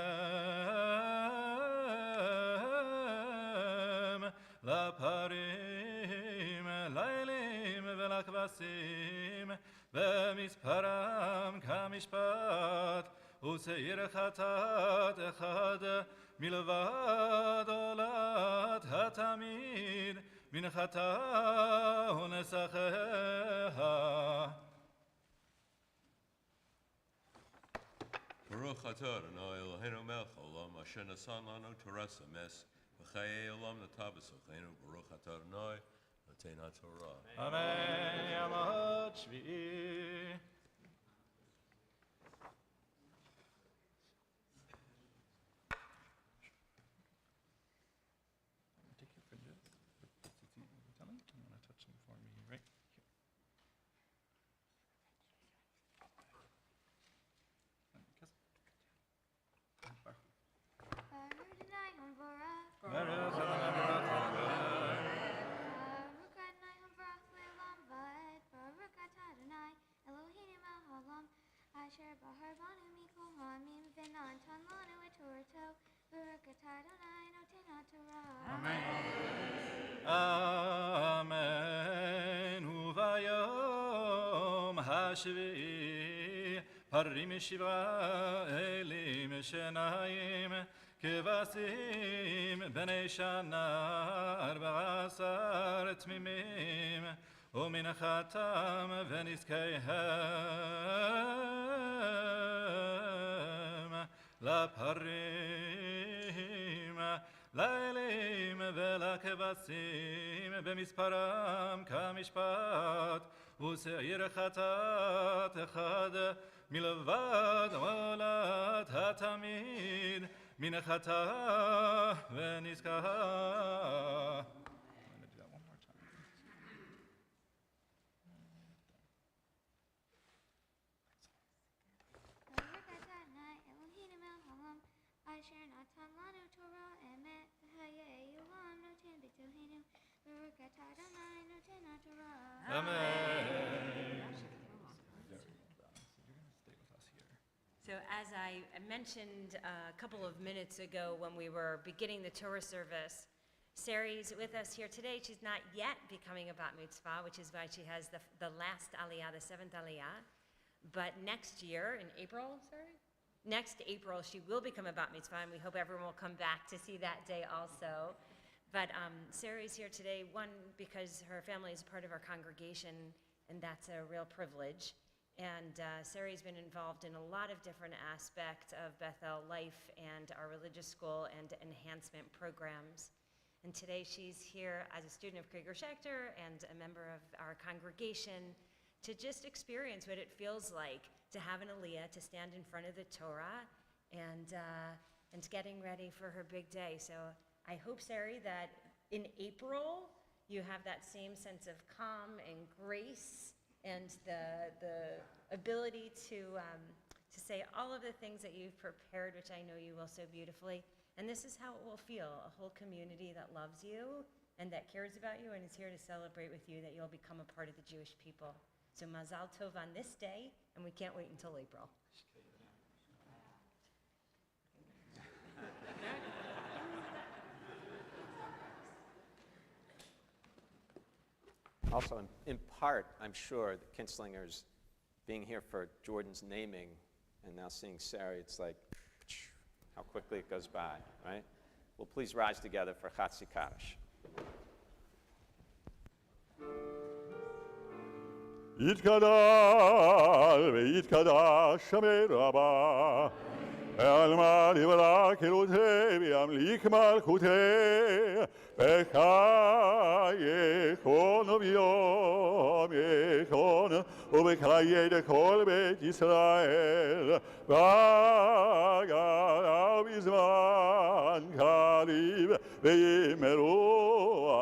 לפרים לאלים ולכבשים, במספרם כמשפט, ושעיר חטאת אחד, מלבד עולת התמיד, מנחתה ונסחיה.
Baruch atah Adonai Eloheinu melech haolam asher nasan lanu toras hames v'chayei olam natav b'socheinu Baruch atah Adonai noten haTorah.
Amen. Yamot Shvi'i. Take your fringes. Tell me. You want to touch them for me right here.
Asher bahar banu mikol hamim v'natan lanu et Torto Baruch atah Adonai noten haTorah.
Amen. Uvayom hashvi'i parim shiva elim shenayim kevasim bnei shana 14 tmimim ומנחתם ונזקיהם לפרים, לאלים ולכבשים במספרם כמשפט ושעיר חטאת אחד מלבד עולת התמיד מנחתה ונזכה.
Asher natan lanu Torah emet v'chayei olam noten b'tohenu Baruch atah Adonai noten haTorah.
Amen.
So as I mentioned a couple of minutes ago when we were beginning the Torah service, Sari's with us here today. She's not yet becoming a bat mitzvah, which is why she has the last aliyah, the 7th aliyah. But next year, in April, next April, she will become a bat mitzvah, and we hope everyone will come back to see that day also. But Sari's here today, one, because her family is a part of our congregation, and that's a real privilege. And Sari's been involved in a lot of different aspects of Bethel life and our religious school and enhancement programs. And today she's here as a student of Krieger Schechter and a member of our congregation to just experience what it feels like to have an aliyah, to stand in front of the Torah, and getting ready for her big day. So I hope, Sari, that in April you have that same sense of calm and grace and the ability to say all of the things that you've prepared, which I know you will so beautifully. And this is how it will feel, a whole community that loves you and that cares about you and is here to celebrate with you that you'll become a part of the Jewish people. So Mazal Tov on this day, and we can't wait until April.
Also, in part, I'm sure the Kinslingers being here for Jordan's naming and now seeing Sari, it's like, how quickly it goes by, right? Well, please rise together for Chatzi Kaddish.
יתגדל ויתקדש שמי רבה אלמד יברך אלוהי וימליך מלכותי בחייכון וביום יכון ובחיי כל בית ישראל והגל בזמן קריב ויאמרו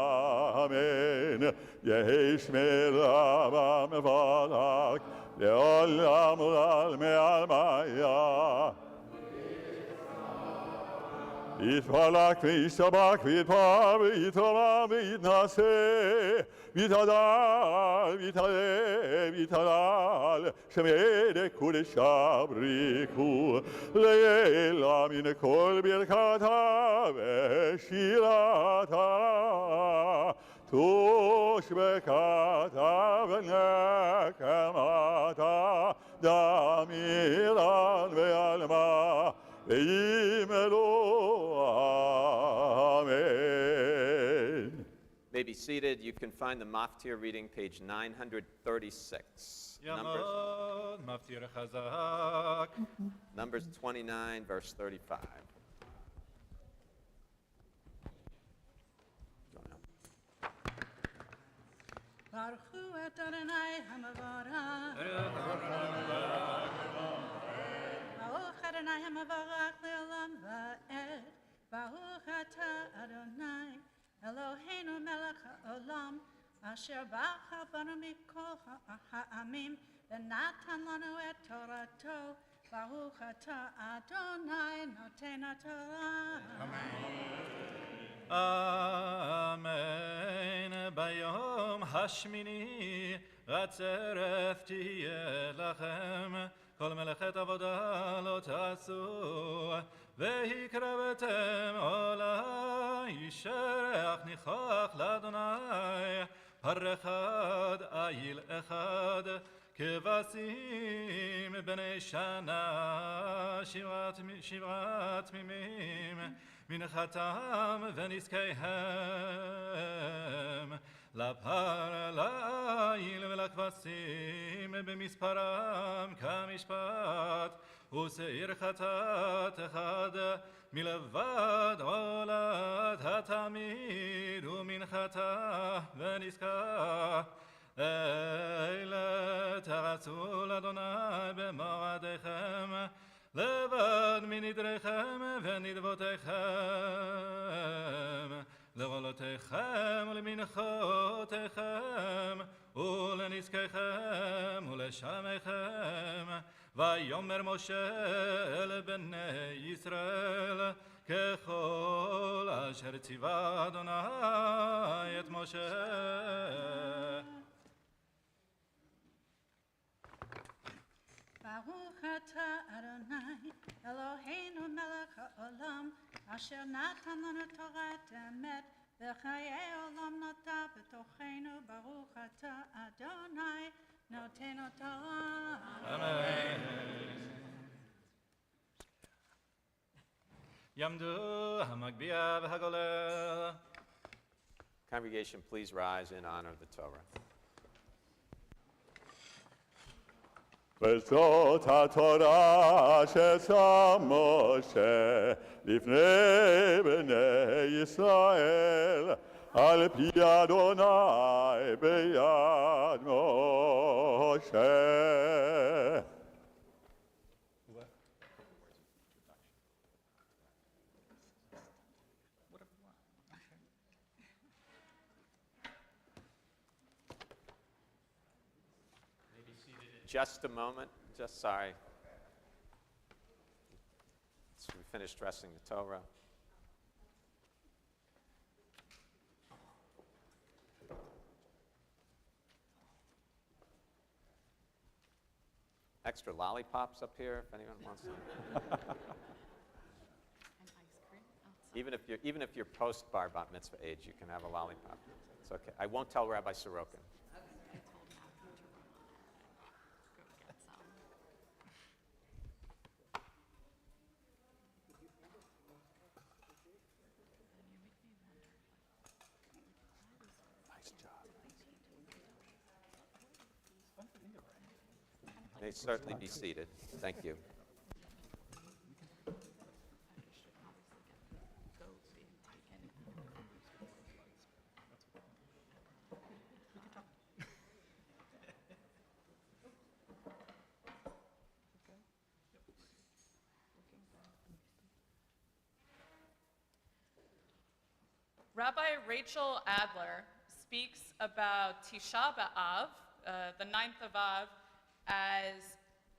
אמן יהי שמרה במפלג לעולם עולם מעל מיה יתפלק ויסתבק ויתפר ויתרומם ויתנשא ויתהלל ויתהלל ויתהלל שמי קודשה בריחו לעילה מן כל ברכתה ושירתה תושבקתה ונקמתה דמירן ועלמה וימלו אמן.
May be seated. You can find the Maftir reading, page 936.
יעמוד מפטיר חזק.
Numbers 29, verse 35. Go now.
Baruch hu et Adonai hamavarach. Baruch Adonai hamavarach le'olam va'ed. Baruch ata Adonai Eloheinu melech ha'olam asher ba'cha banu mikol ha'amim v'natan lanu et torato. Baruch ata Adonai noten ha'torah.
אמן. ביום השמיני עצרת תהיה לכם, כל מלאכת עבודה לא תעשו, והקרבתם עולה ישרח ניחוח לאדוני, פר אחד איל אחד, כבשים בני שנה, שבעת תמימים, מנחתם ונזקיהם, לפר, לעיל ולכבשים במספרם כמשפט, ושעיר חטאת אחד מלבד עולת התמיד ומנחתה ונזקה. אלה תעשו לאדוני במועדיכם, לבד מנדריכם ונדבותיכם, לעולותיכם ולמנחותיכם, ולנזקיכם ולשמיכם. ויאמר משה אל בני ישראל, ככל אשר ציווה אדוני את משה.
Baruch ata Adonai Eloheinu melech ha'olam asher natan lanu torat emet v'chayei olam nata b'tochenu. Baruch ata Adonai noten Torah.
Amen. יעמדו המגביה והגולל.
Congregation, please rise in honor of the Torah.
וזאת התורה ששם משה לפני בני ישראל, על פי אדוני ביד משה.
Just a moment, sorry. So we finished dressing the Torah. Extra lollipops up here if anyone wants them. Even if you're post bar bat mitzvah age, you can have a lollipop. It's okay. I won't tell Rabbi Sorokin. May certainly be seated. Thank you.
Rabbi Rachel Adler speaks about Tisha B'Av, the 9th of Av, as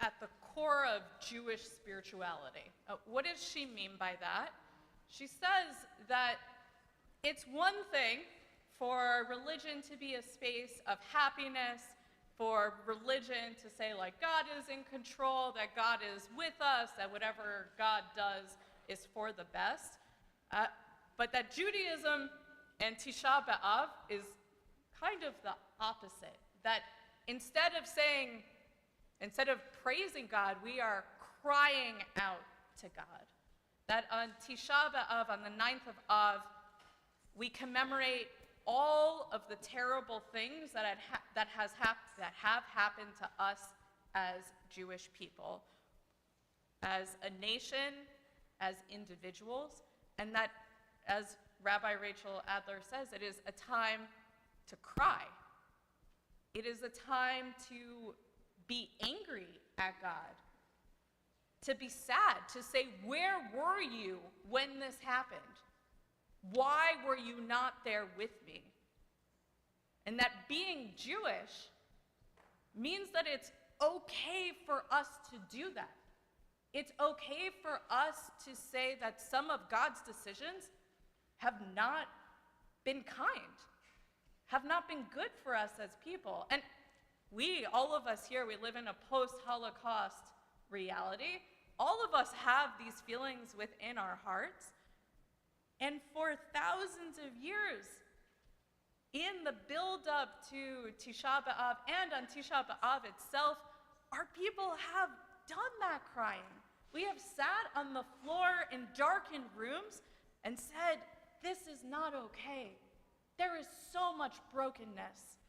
at the core of Jewish spirituality. What does she mean by that? She says that it's one thing for religion to be a space of happiness, for religion to say, like, God is in control, that God is with us, that whatever God does is for the best. But that Judaism and Tisha B'Av is kind of the opposite. That instead of praising God, we are crying out to God. That on Tisha B'Av, on the 9th of Av, we commemorate all of the terrible things that have happened to us as Jewish people, as a nation, as individuals, and that, as Rabbi Rachel Adler says, it is a time to cry. It is a time to be angry at God, to be sad, to say, where were you when this happened? Why were you not there with me? And that being Jewish means that it's okay for us to do that. It's okay for us to say that some of God's decisions have not been kind, have not been good for us as people. And all of us here, we live in a post-Holocaust reality. All of us have these feelings within our hearts. And for thousands of years, in the build-up to Tisha B'Av and on Tisha B'Av itself, our people have done that crying. We have sat on the floor in darkened rooms and said, this is not okay. There is so much brokenness.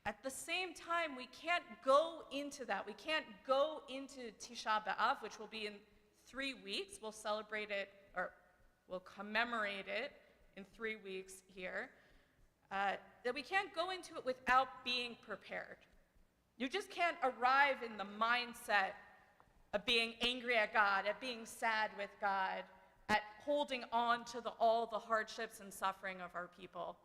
At the same time, we can't go into that. We can't go into Tisha B'Av, which will be in 3 weeks. We'll celebrate it, or we'll commemorate it in 3 weeks here. That we can't go into it without being prepared. You just can't arrive in the mindset of being angry at God, at being sad with God, at holding on to all the hardships and suffering of our people.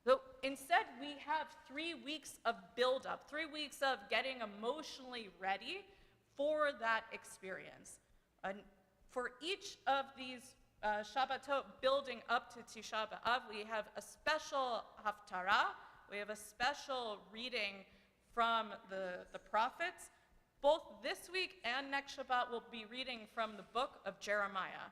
So instead, we have 3 weeks of build-up, 3 weeks of getting emotionally ready for that experience. And for each of these Shabbatot building up to Tisha B'Av, we have a special haftarah, we have a special reading from the prophets. Both this week and next Shabbat we'll be reading from the book of Jeremiah.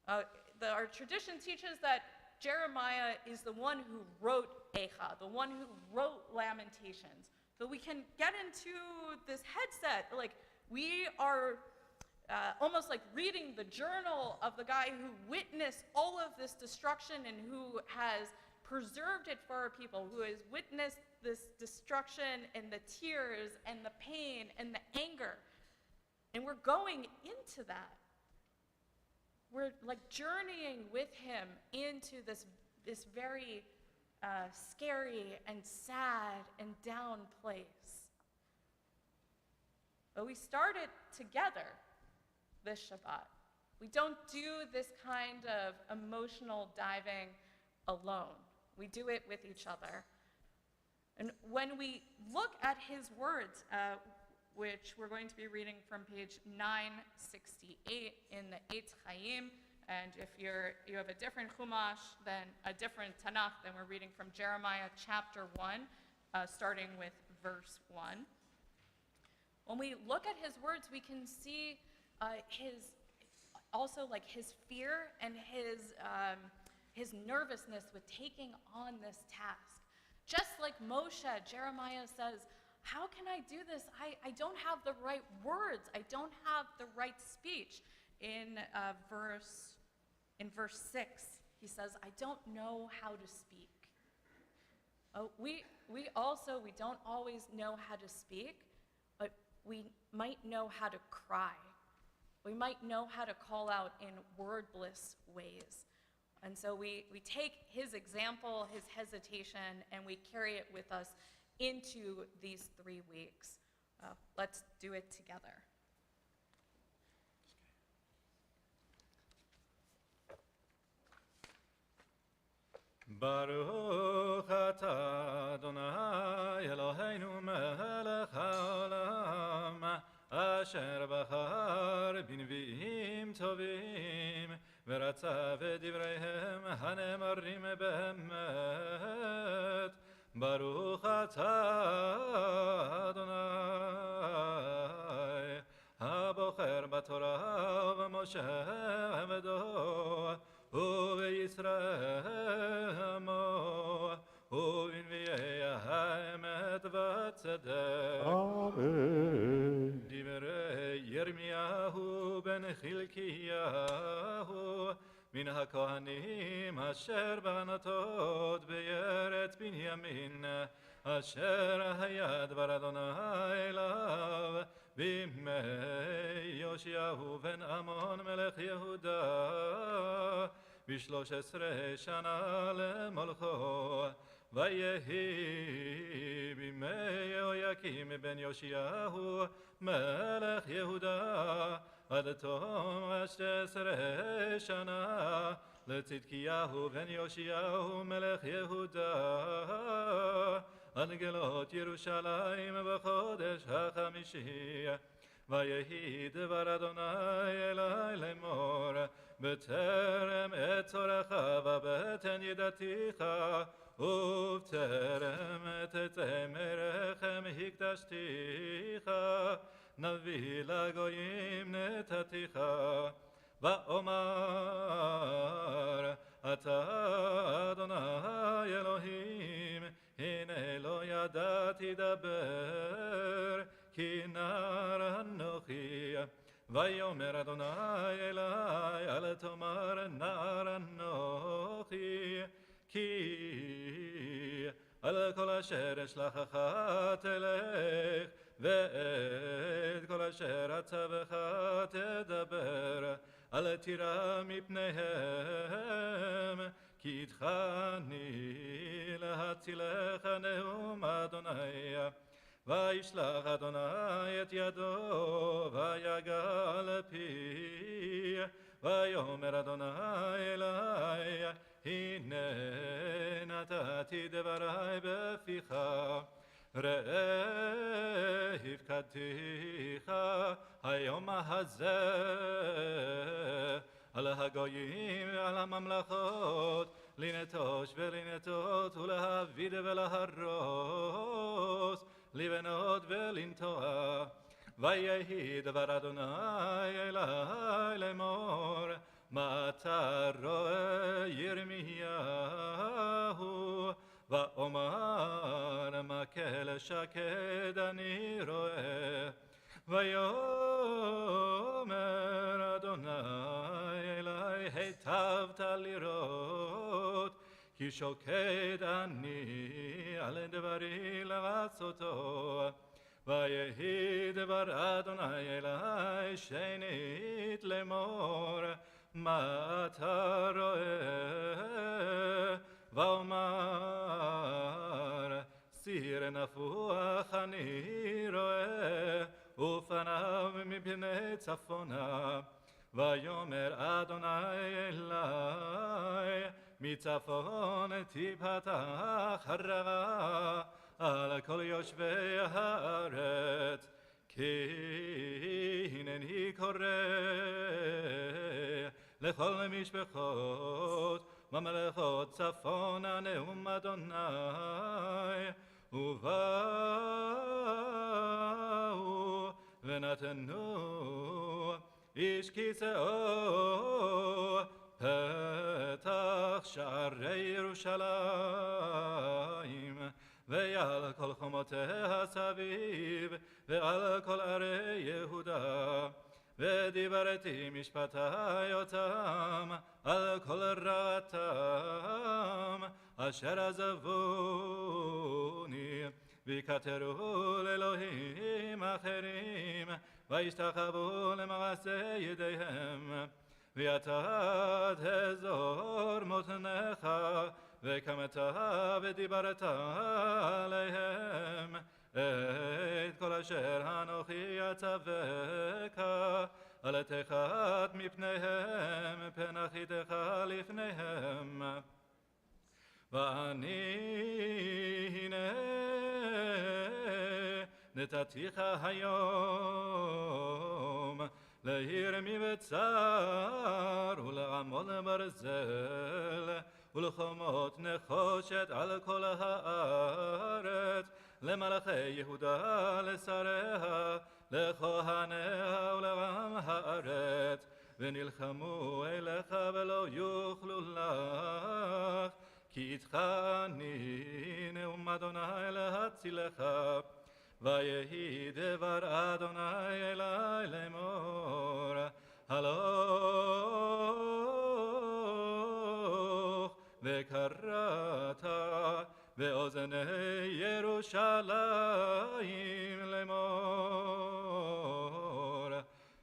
Our tradition teaches that Jeremiah is the one who wrote Eicha, the one who wrote Lamentations. So we can get into this headset, like we are almost like reading the journal of the guy who witnessed all of this destruction and who has preserved it for our people, who has witnessed this destruction and the tears and the pain and the anger. And we're going into that. We're like journeying with him into this very scary and sad and down place. But we start it together this Shabbat. We don't do this kind of emotional diving alone. We do it with each other. And when we look at his words, which we're going to be reading from page 968 in the Eitz Chaim, and if you have a different Chumash, then a different Tanakh, then we're reading from Jeremiah chapter 1, starting with verse 1. When we look at his words, we can see his fear and his nervousness with taking on this task. Just like Moshe, Jeremiah says, how can I do this? I don't have the right words. I don't have the right speech. In verse 6, he says, I don't know how to speak. We don't always know how to speak, but we might know how to cry. We might know how to call out in wordless ways. And so we take his example, his hesitation, and we carry it with us into these 3 weeks. Let's do it together.
Baruch atah Adonai Eloheinu melech haolam asher bachar b'nvi'im tovim ורצה בדבריהם הנאמרים באמת ברוך אתה אדוני הבוחר בתורה ובמשה עבדו ובישראל עמו צדק.
Amen.
דברי ירמיהו בן חלקיהו מן הכהנים אשר בענתות בארץ בנימין אשר היה דבר אדוני אליו בימי יאשיהו בן עמון מלך יהודה ב13 שנה למלכו ויהי בימי יהויקים בן יאשיהו מלך יהודה עד תום 12 שנה לצדקיהו בן יאשיהו מלך יהודה עד גלות ירושלים בחודש החמישי ויהי דבר אדוני אלי לאמור בטרם את צורך ובטן ידעתיך ובטרם תצא מרחם הקדשתיך נביא לגויים נתתיך ואומר אתה אדוני אלוהים הנה לא ידעתי דבר כי נער אנוכי ויאמר אדוני אלי אל תאמר נער אנוכי כי על כל אשר אשלחך תלך ואת כל אשר אצווך תדבר אל תירא מפניהם כי איתכני להצילך נאום אדוני וישלח אדוני את ידו ויגל פי ויאמר אדוני אלי הנה נתתי דברי בפיך ראה הפקדתיך היום הזה על הגויים ועל הממלכות לנטוש ולנטות ולהביד ולהרוס לבנות ולנטוע ויהי דבר אדוני אלי לאמור מה אתה רואה ירמיהו ואומר מקל שקד אני רואה ויאמר אדוני אלי היטבת לראות כי שוקד אני על דברי לעשותו ויהי דבר אדוני אלי שנית לאמור מה אתה רואה ואומר סיר נפוח אני רואה ופניו מפני צפונה ויאמר אדוני אלי מצפון תפתח הרעה על כל יושבי הארץ כי הנני קורא לכל משפחות ממלכות צפונה נאום אדוני ובאו ונתנו איש כיסאו פתח שערי ירושלים ועל כל חומותיה סביב ועל כל ערי יהודה ודיברתי משפטי אותם על כל רעתם אשר עזבוני ויקטרו לאלוהים אחרים וישתחוו למעשה ידיהם ואתה תזור מותניך וקמת ודיברת עליהם את כל אשר אנוכי אצווך אל תחת מפניהם פן אחיתך לפניהם ואני הנה נתתיך היום להיר מבצר ולעמוד ברזל ולחומות נחושת על כל הארץ למלכי יהודה לשריה לכהניה ולעם הארץ ונלחמו אליך ולא יוכלו לך כי איתך אני נאום אדוני להצילך ויהי דבר אדוני אלי לאמור, הלוך וקראת באוזני ירושלים לאמור,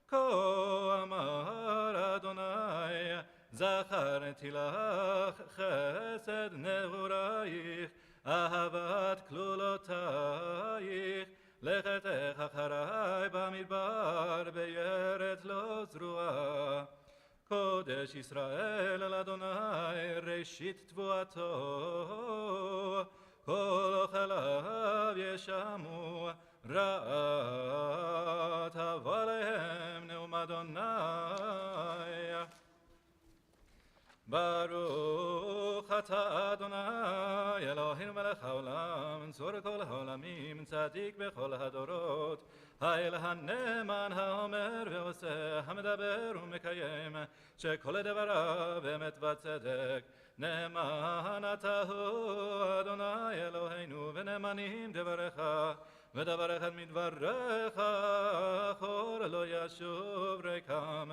כה אמר אדוני, זכרתי לך חסד נעורייך, אהבת כלולותייך, לכתך אחרי במדבר, בארץ לא זרועה. קודש ישראל אל אדוני, ראשית תבואתו, כל אוכליו ישמו, רעת תבוא עליהם נאום אדוני. ברוך אתה אדוני אלוהינו מלך העולם, צור כל העולמים, צדיק בכל הדורות, האל הנאמן האומר ועושה, המדבר ומקיים, שכל דבריו אמת וצדק. נאמן אתה הוא אדוני אלוהינו, ונאמנים דבריך, ודבר אחד מדבריך אחור לא ישוב ריקם.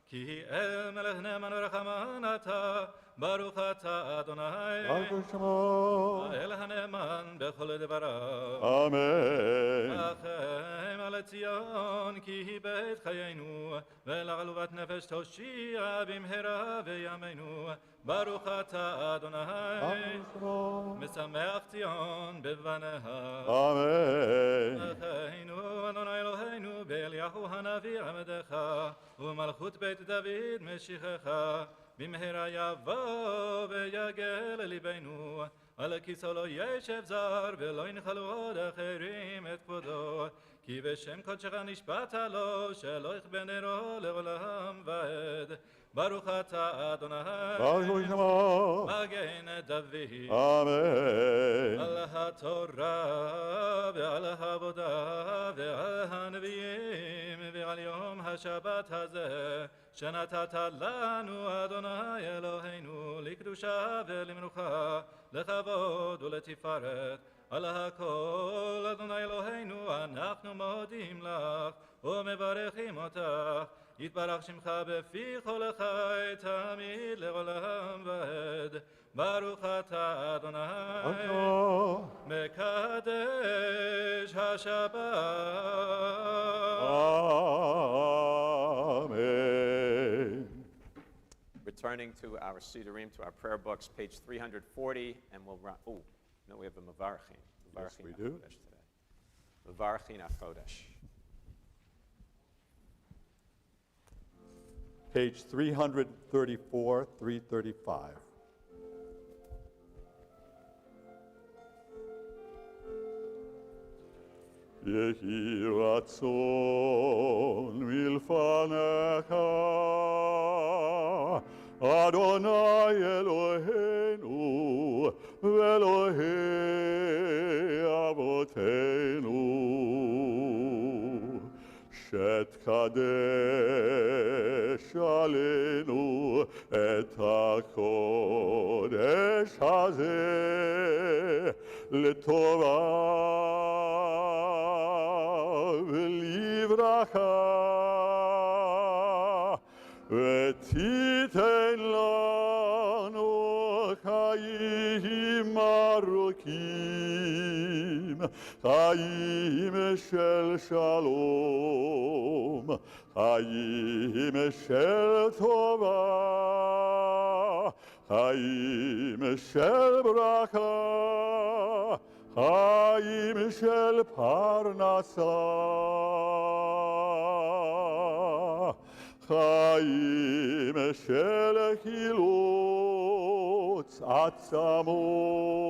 כי אל מלך נאמן ורחמן אתה, ברוך אתה אדוני,
ברוך שמו,
האל הנאמן בכל דבריו.
אמן.
רחם על ציון, כי היא בית חיינו, ולעלובת נפש תושיע במהרה בימינו. ברוך אתה אדוני,
ברוך שמו,
משמח ציון בבניה.
אמן.
אחינו אדוני אלוהינו באליהו הנביא עבדך, ומלכות בית דוד משיחך, במהרה יבוא ויגל ליבנו, על כיסאו לא ישב זר, ולא ינחלו עוד אחרים את כבודו, כי בשם קודשך נשבעת לו, שלא יכבה נרו לעולם ועד. ברוך אתה אדוני,
ברוך שמו,
מגן דוד.
אמן.
על התורה ועל העבודה ועל הנביאים ועל יום השבת הזה שנתת לנו אדוני אלוהינו, לקדושה ולמנוחה, לכבוד ולתפארת. על הכל אדוני אלוהינו אנחנו מודים לך ומברכים אותך, יתברך שמך בפי כל חי תמיד לעולם ועד. ברוך אתה אדוני, מקדש השבת.
Amen.
Returning to our Siddurim, to our prayer books, page 340, and we'll run. Oh, no, we have the Mavarchin.
Yes, we do.
Today. Mavarchin HaChodesh.
Page 334, 335. יהי רצון מלפניך, אדוני אלוהינו ואלוהי אבותינו, שתקדש עלינו את הקודש הזה לטובה ולברכה, ותיתן לנו חיים ארוכים, חיים של שלום, חיים של טובה, חיים של ברכה, חיים של פרנסה, חיים של חילוץ עצמות.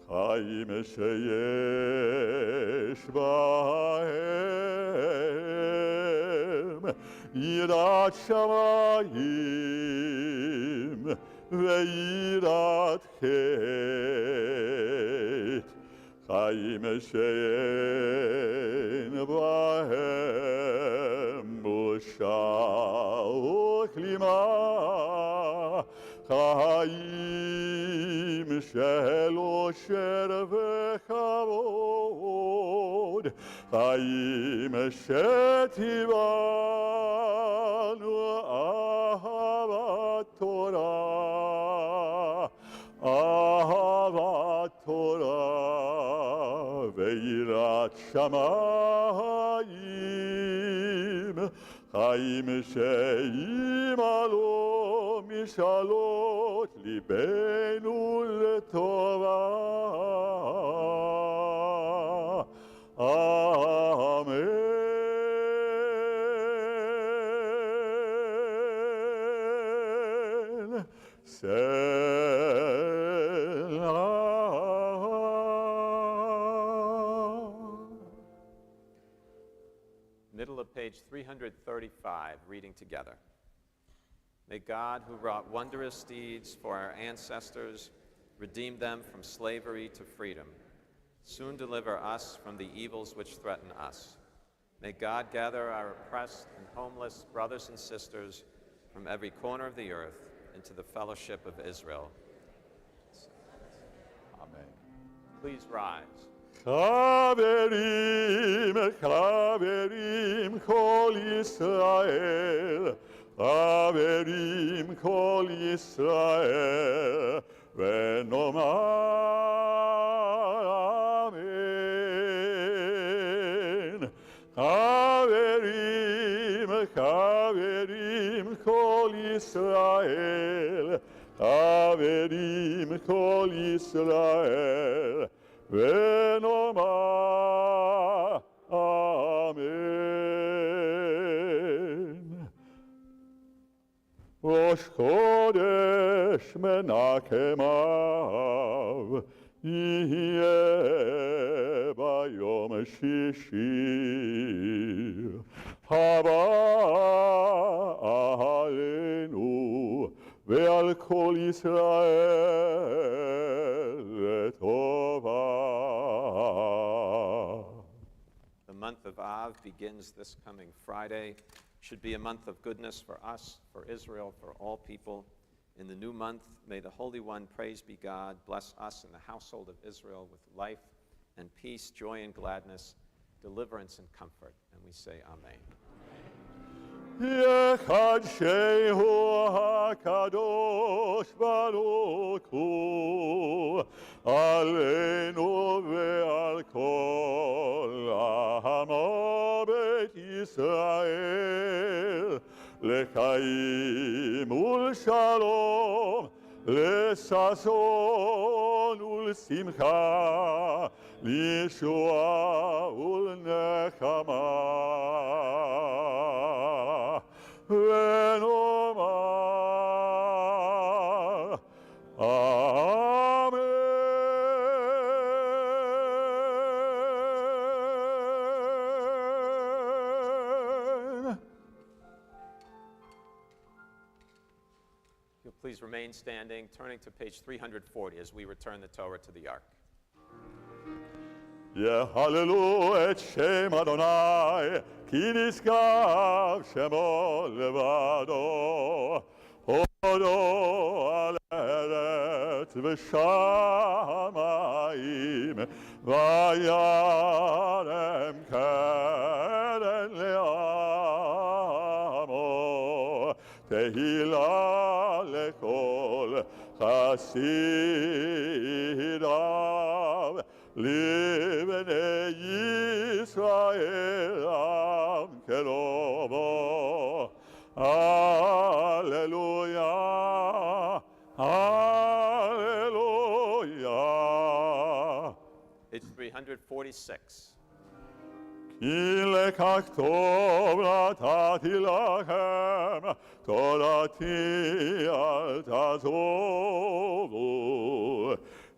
חיים שיש בהם יראת שמיים ויראת חטא, חיים שאין בהם בושה וכלימה, חיים של אושר וכבוד, חיים שתיבנו אהבת תורה, אהבת תורה ויראת שמיים, חיים שימלאו משאלות ליבנו לטובה. אמן.
Middle of page 335, reading together. May God, who wrought wondrous deeds for our ancestors, redeem them from slavery to freedom, soon deliver us from the evils which threaten us. May God gather our oppressed and homeless brothers and sisters from every corner of the earth into the fellowship of Israel.
Amen.
Please rise.
חברים, חברים, כל ישראל, חברים, כל ישראל, ונאמר אמן. חברים, חברים, כל ישראל, חברים, כל ישראל, ונאמר אמן. ראש חודש מנחמיו יהיה ביום שישי, הבא עלינו ועל כל ישראל לטובה.
The month of Av begins this coming Friday. Should be a month of goodness for us, for Israel, for all people. In the new month, may the Holy One, praise be God, bless us in the household of Israel with life and peace, joy and gladness, deliverance and comfort. And we say amen.
יחדשהו הקדוש ברוך הוא עלינו ועל כל עמו בית ישראל, לחיים ולשלום, לששון ולשמחה, לישועה ולנחמה. ונאמר אמן.
You'll please remain standing, turning to page 340 as we return the Torah to the ark.
יהללו את שם אדוני, כי נשגב שמו לבדו. הודו על ארץ ושמיים, וירם קרן לעמו. תהילה לכל חסידיו, לבני ישראל עם קרובו. הללויה, הללויה.
Page 346.
כי לכך טוב נתתי לכם, תורתי אל תעזובו.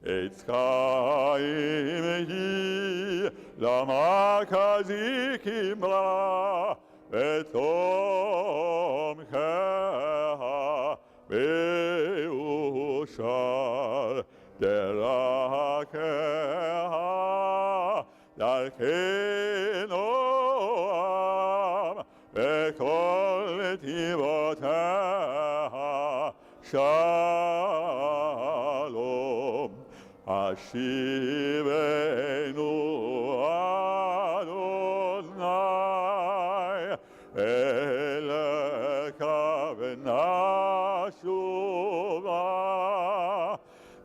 עץ חיים היא, למה כזיקים לה, ותומכיה מאושר, דרכיה דרכי נועם, וכל נתיבותיה Shalom. Ashivenu Adonai Eleka v'nashuva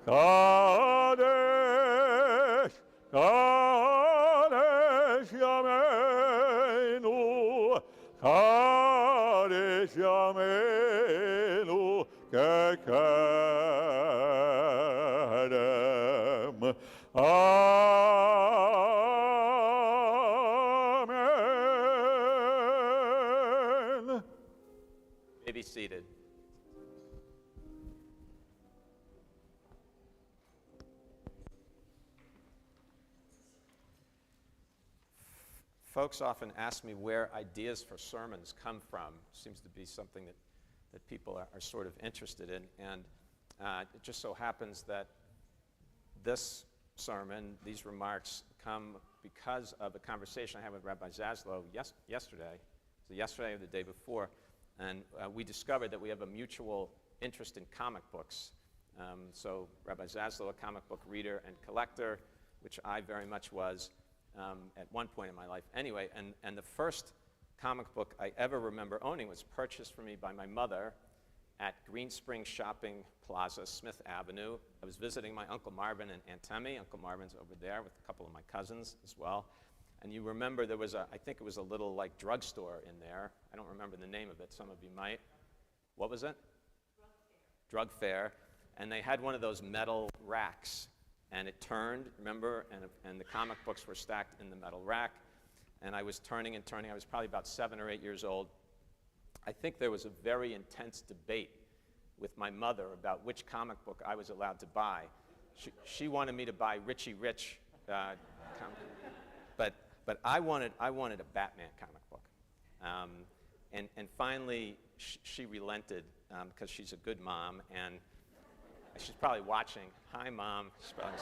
Kadesh, Kadesh Yameinu, Kadesh Yameinu, Kekedem. Amen.
May be seated. Folks often ask me where ideas for sermons come from. Seems to be something that people are sort of interested in. And it just so happens that this sermon, these remarks, come because of a conversation I had with Rabbi Zaslow yesterday. So yesterday or the day before. And we discovered that we have a mutual interest in comic books. So Rabbi Zaslow, a comic book reader and collector, which I very much was. At one point in my life. Anyway, and the first comic book I ever remember owning was purchased for me by my mother at Green Springs Shopping Plaza, Smith Avenue. I was visiting my Uncle Marvin and Aunt Temmy. Uncle Marvin's over there with a couple of my cousins as well. And you remember there was I think it was a little like drugstore in there. I don't remember the name of it. Some of you might. What was it? Drug Fair. And they had one of those metal racks. And it turned, remember, and the comic books were stacked in the metal rack. And I was turning and turning. I was probably about 7 or 8 years old. I think there was a very intense debate with my mother about which comic book I was allowed to buy. She wanted me to buy Richie Rich comic, but I wanted a Batman comic book. And finally, she relented because she's a good mom, and she's probably watching. Hi, Mom. She's probably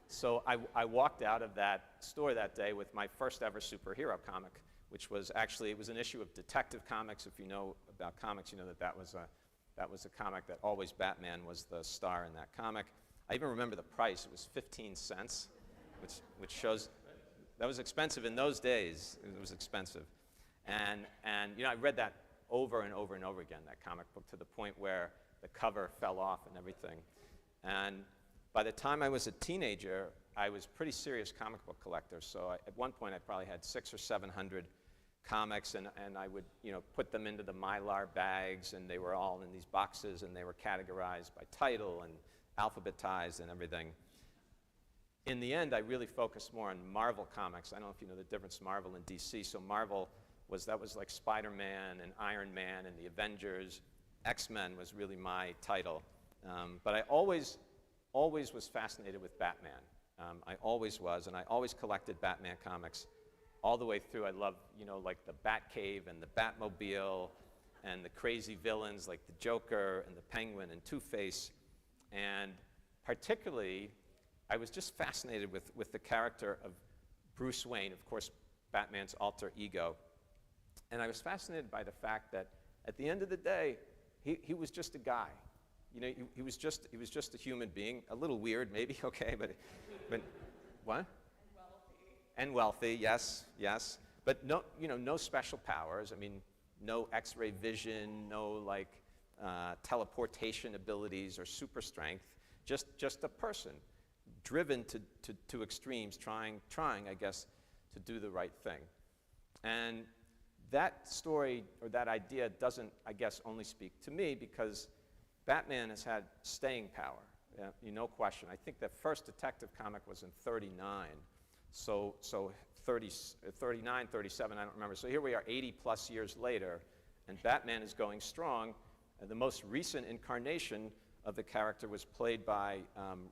so I walked out of that store that day with my first ever superhero comic, which was actually, it was an issue of Detective Comics. If you know about comics, you know that was a comic that always Batman was the star in that comic. I even remember the price. It was 15 cents, which shows that was expensive in those days. It was expensive. And you know, I read that over and over and over again, that comic book, to the point where the cover fell off and everything. And by the time I was a teenager, I was a pretty serious comic book collector. So at one point, I probably had 600 or 700 comics, and I would, you know, put them into the Mylar bags, and they were all in these boxes, and they were categorized by title and alphabetized and everything. In the end, I really focused more on Marvel comics. I don't know if you know the difference, Marvel and DC. So Marvel was like Spider-Man and Iron Man and the Avengers. X-Men was really my title. But I always was fascinated with Batman. I always was, and I always collected Batman comics all the way through. I loved, you know, like the Batcave and the Batmobile and the crazy villains like the Joker and the Penguin and Two-Face. And particularly, I was just fascinated with the character of Bruce Wayne, of course, Batman's alter ego. And I was fascinated by the fact that at the end of the day, he was just a guy. You know, he was just a human being, a little weird maybe, okay, but what? And wealthy, yes. But no, you know, no special powers. I mean, no X-ray vision, no like teleportation abilities or super strength. Just a person driven to extremes, trying, I guess, to do the right thing. And that story or that idea doesn't, I guess, only speak to me, because Batman has had staying power, no question. I think the first detective comic was in 39, so 39, 37, I don't remember. So here we are 80 plus years later, and Batman is going strong. And the most recent incarnation of the character was played by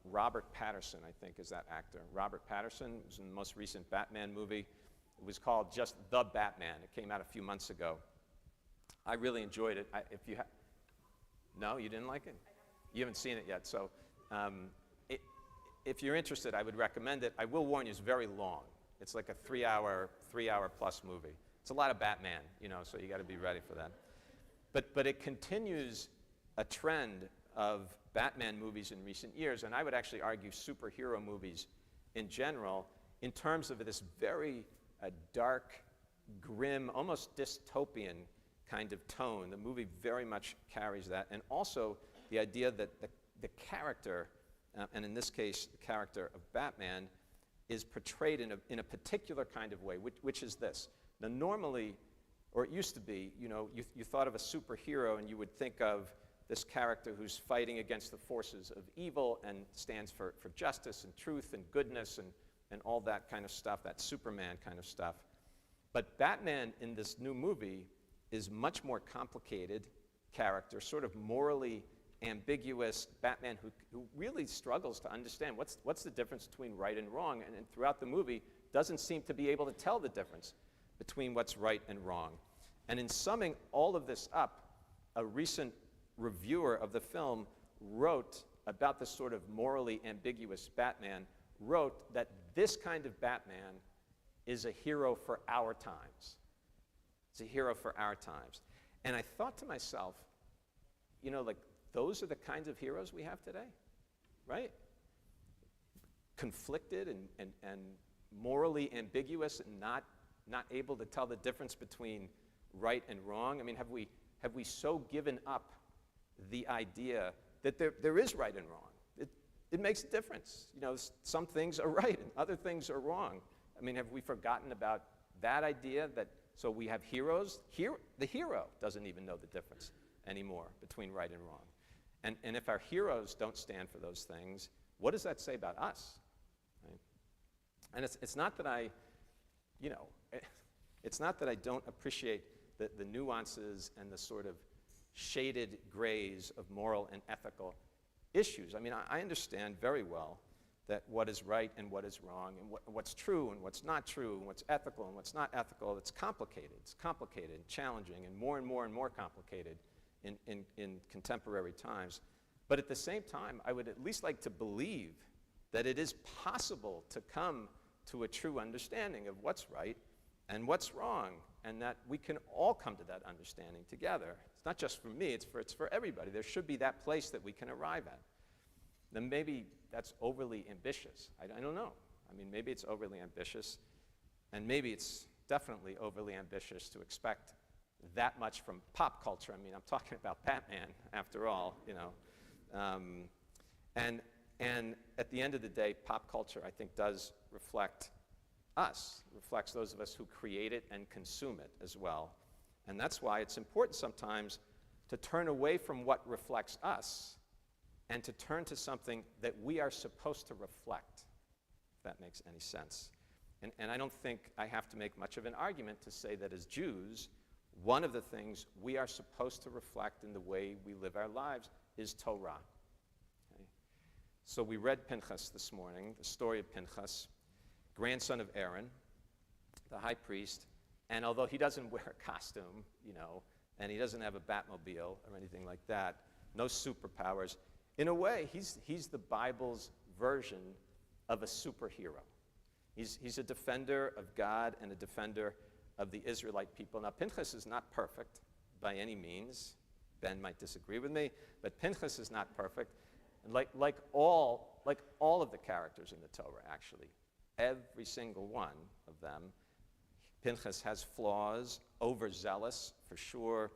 Robert Pattinson, I think, is that actor. Robert Pattinson was in the most recent Batman movie. It was called just The Batman. It came out a few months ago. I really enjoyed it. No, you didn't like it? You haven't seen it yet. So if you're interested, I would recommend it. I will warn you, it's very long. It's like a 3 hour plus movie. It's a lot of Batman, you know, so you got to be ready for that. But it continues a trend of Batman movies in recent years, and I would actually argue superhero movies in general, in terms of this very dark, grim, almost dystopian kind of tone. The movie very much carries that, and also the idea that the character, and in this case, the character of Batman, is portrayed in a particular kind of way, which is this. Now, normally, or it used to be, you thought of a superhero and you would think of this character who's fighting against the forces of evil and stands for justice and truth and goodness and all that kind of stuff, that Superman kind of stuff. But Batman in this new movie is much more complicated character, sort of morally ambiguous Batman who really struggles to understand what's the difference between right and wrong, and throughout the movie doesn't seem to be able to tell the difference between what's right and wrong. And in summing all of this up, a recent reviewer of the film wrote about this sort of morally ambiguous Batman, wrote that this kind of Batman is a hero for our times. It's a hero for our times. And I thought to myself, like, those are the kinds of heroes we have today, right? Conflicted and morally ambiguous and not able to tell the difference between right and wrong. I mean, have we so given up the idea that there is right and wrong? It makes a difference. Some things are right and other things are wrong. I mean, have we forgotten about that idea that so we have heroes? The hero doesn't even know the difference anymore between right and wrong. And if our heroes don't stand for those things, what does that say about us? Right? And it's not that it's not that I don't appreciate the nuances and the sort of shaded grays of moral and ethical issues. I mean, I understand very well that what is right and what is wrong, and what's true and what's not true, and what's ethical and what's not ethical, it's complicated. It's complicated and challenging and more complicated in contemporary times. But at the same time, I would at least like to believe that it is possible to come to a true understanding of what's right and what's wrong, and that we can all come to that understanding together. It's not just for me, it's for everybody. There should be that place that we can arrive at. Then maybe that's overly ambitious. I don't know. I mean, maybe it's overly ambitious, and maybe it's definitely overly ambitious to expect that much from pop culture. I mean, I'm talking about Batman, after all, And at the end of the day, pop culture, I think, does reflect us, reflects those of us who create it and consume it as well. And that's why it's important sometimes to turn away from what reflects us and to turn to something that we are supposed to reflect, if that makes any sense. And I don't think I have to make much of an argument to say that as Jews, one of the things we are supposed to reflect in the way we live our lives is Torah. Okay? So we read Pinchas this morning, the story of Pinchas, grandson of Aaron, the high priest, and although he doesn't wear a costume, and he doesn't have a Batmobile or anything like that, no superpowers, in a way, he's the Bible's version of a superhero. He's a defender of God and a defender of the Israelite people. Now, Pinchas is not perfect by any means. Ben might disagree with me, but Pinchas is not perfect. And like all of the characters in the Torah, actually, every single one of them, Pinchas has flaws, overzealous for sure,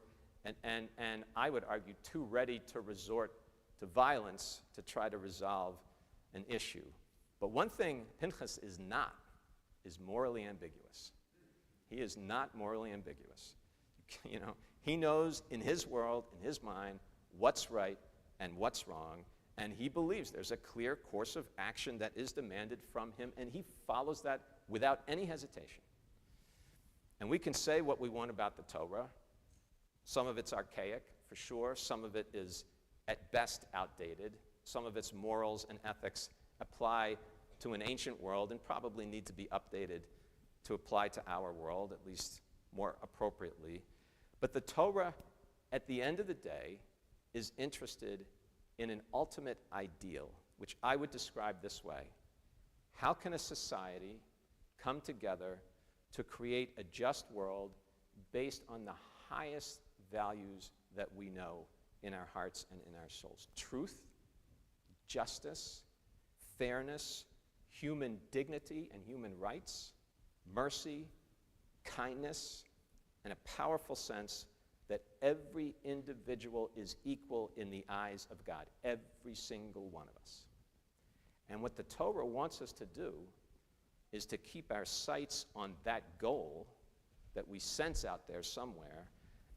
and I would argue too ready to resort to violence to try to resolve an issue. But one thing Pinchas is not is morally ambiguous. He is not morally ambiguous. He knows in his world, in his mind, what's right and what's wrong, and he believes there's a clear course of action that is demanded from him, and he follows that without any hesitation. And we can say what we want about the Torah. Some of it's archaic, for sure. Some of it is, at best, outdated. Some of its morals and ethics apply to an ancient world and probably need to be updated to apply to our world, at least more appropriately. But the Torah, at the end of the day, is interested in an ultimate ideal, which I would describe this way. How can a society come together to create a just world based on the highest values that we know in our hearts and in our souls. Truth, justice, fairness, human dignity and human rights, mercy, kindness, and a powerful sense that every individual is equal in the eyes of God, every single one of us. And what the Torah wants us to do is to keep our sights on that goal that we sense out there somewhere,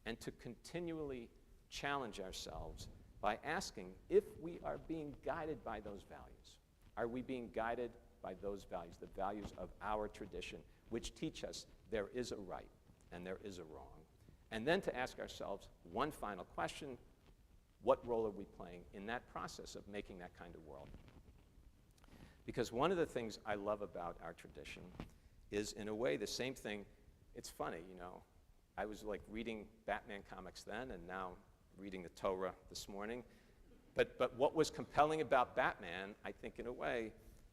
and to continually challenge ourselves by asking if we are being guided by those values. Are we being guided by those values, the values of our tradition, which teach us there is a right and there is a wrong? And then to ask ourselves one final question: what role are we playing in that process of making that kind of world? Because one of the things I love about our tradition is, in a way, the same thing. It's funny, you know, I was like reading Batman comics then, and now reading the Torah this morning. But what was compelling about Batman, I think, in a way,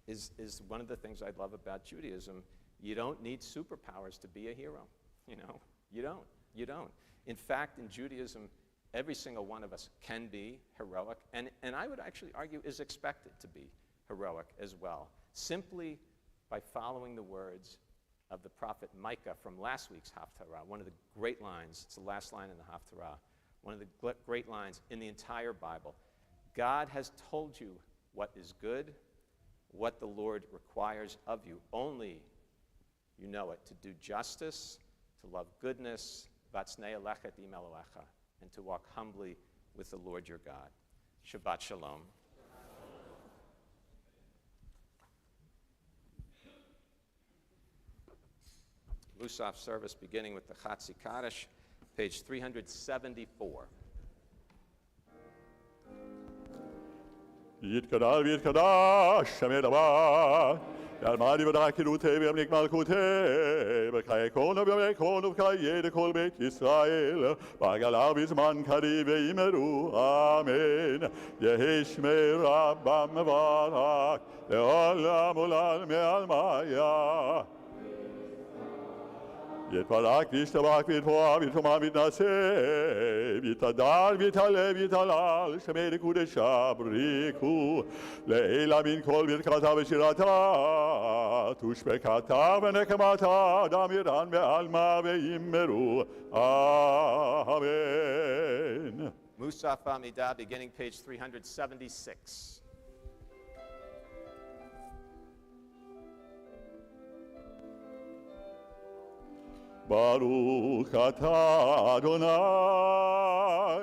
is one of the things I love about Judaism. You don't need superpowers to be a hero. You know, you don't. In fact, in Judaism, every single one of us can be heroic, and I would actually argue is expected to be heroic as well, simply by following the words of the prophet Micah from last week's Haftarah, one of the great lines. It's the last line in the Haftarah, one of the great lines in the entire Bible. God has told you what is good, what the Lord requires of you. Only you know it, to do justice, to love goodness, v'atznei lechet im Elohecha, and to walk humbly with the Lord your God. Shabbat shalom. Musaf service beginning with the Chatzi Kaddish, page 374.
יתגדל ויתקדש שם ידבר, יעמד יבדק כילותי וימליק מלכותי, בחיי כל ובימי כל ובחיי לכל בית ישראל, בעגלה בזמן קריב וימרו, אמן. יהי שמי רבם מברך, לעולם עולם מעלמיה. יתברך וישתבח ויתפוע ויתרומה ויתנשא, ויתהדר ויתעלה ויתהלל, שמי לקודשה בריחו, לעילה מן כל ברכתה ושירתה, תושבקתה ונקמתה, דם ירן בעלמה וימרו, אמן.
Musaf Amidah, beginning page 376.
ברוך אתה אדוני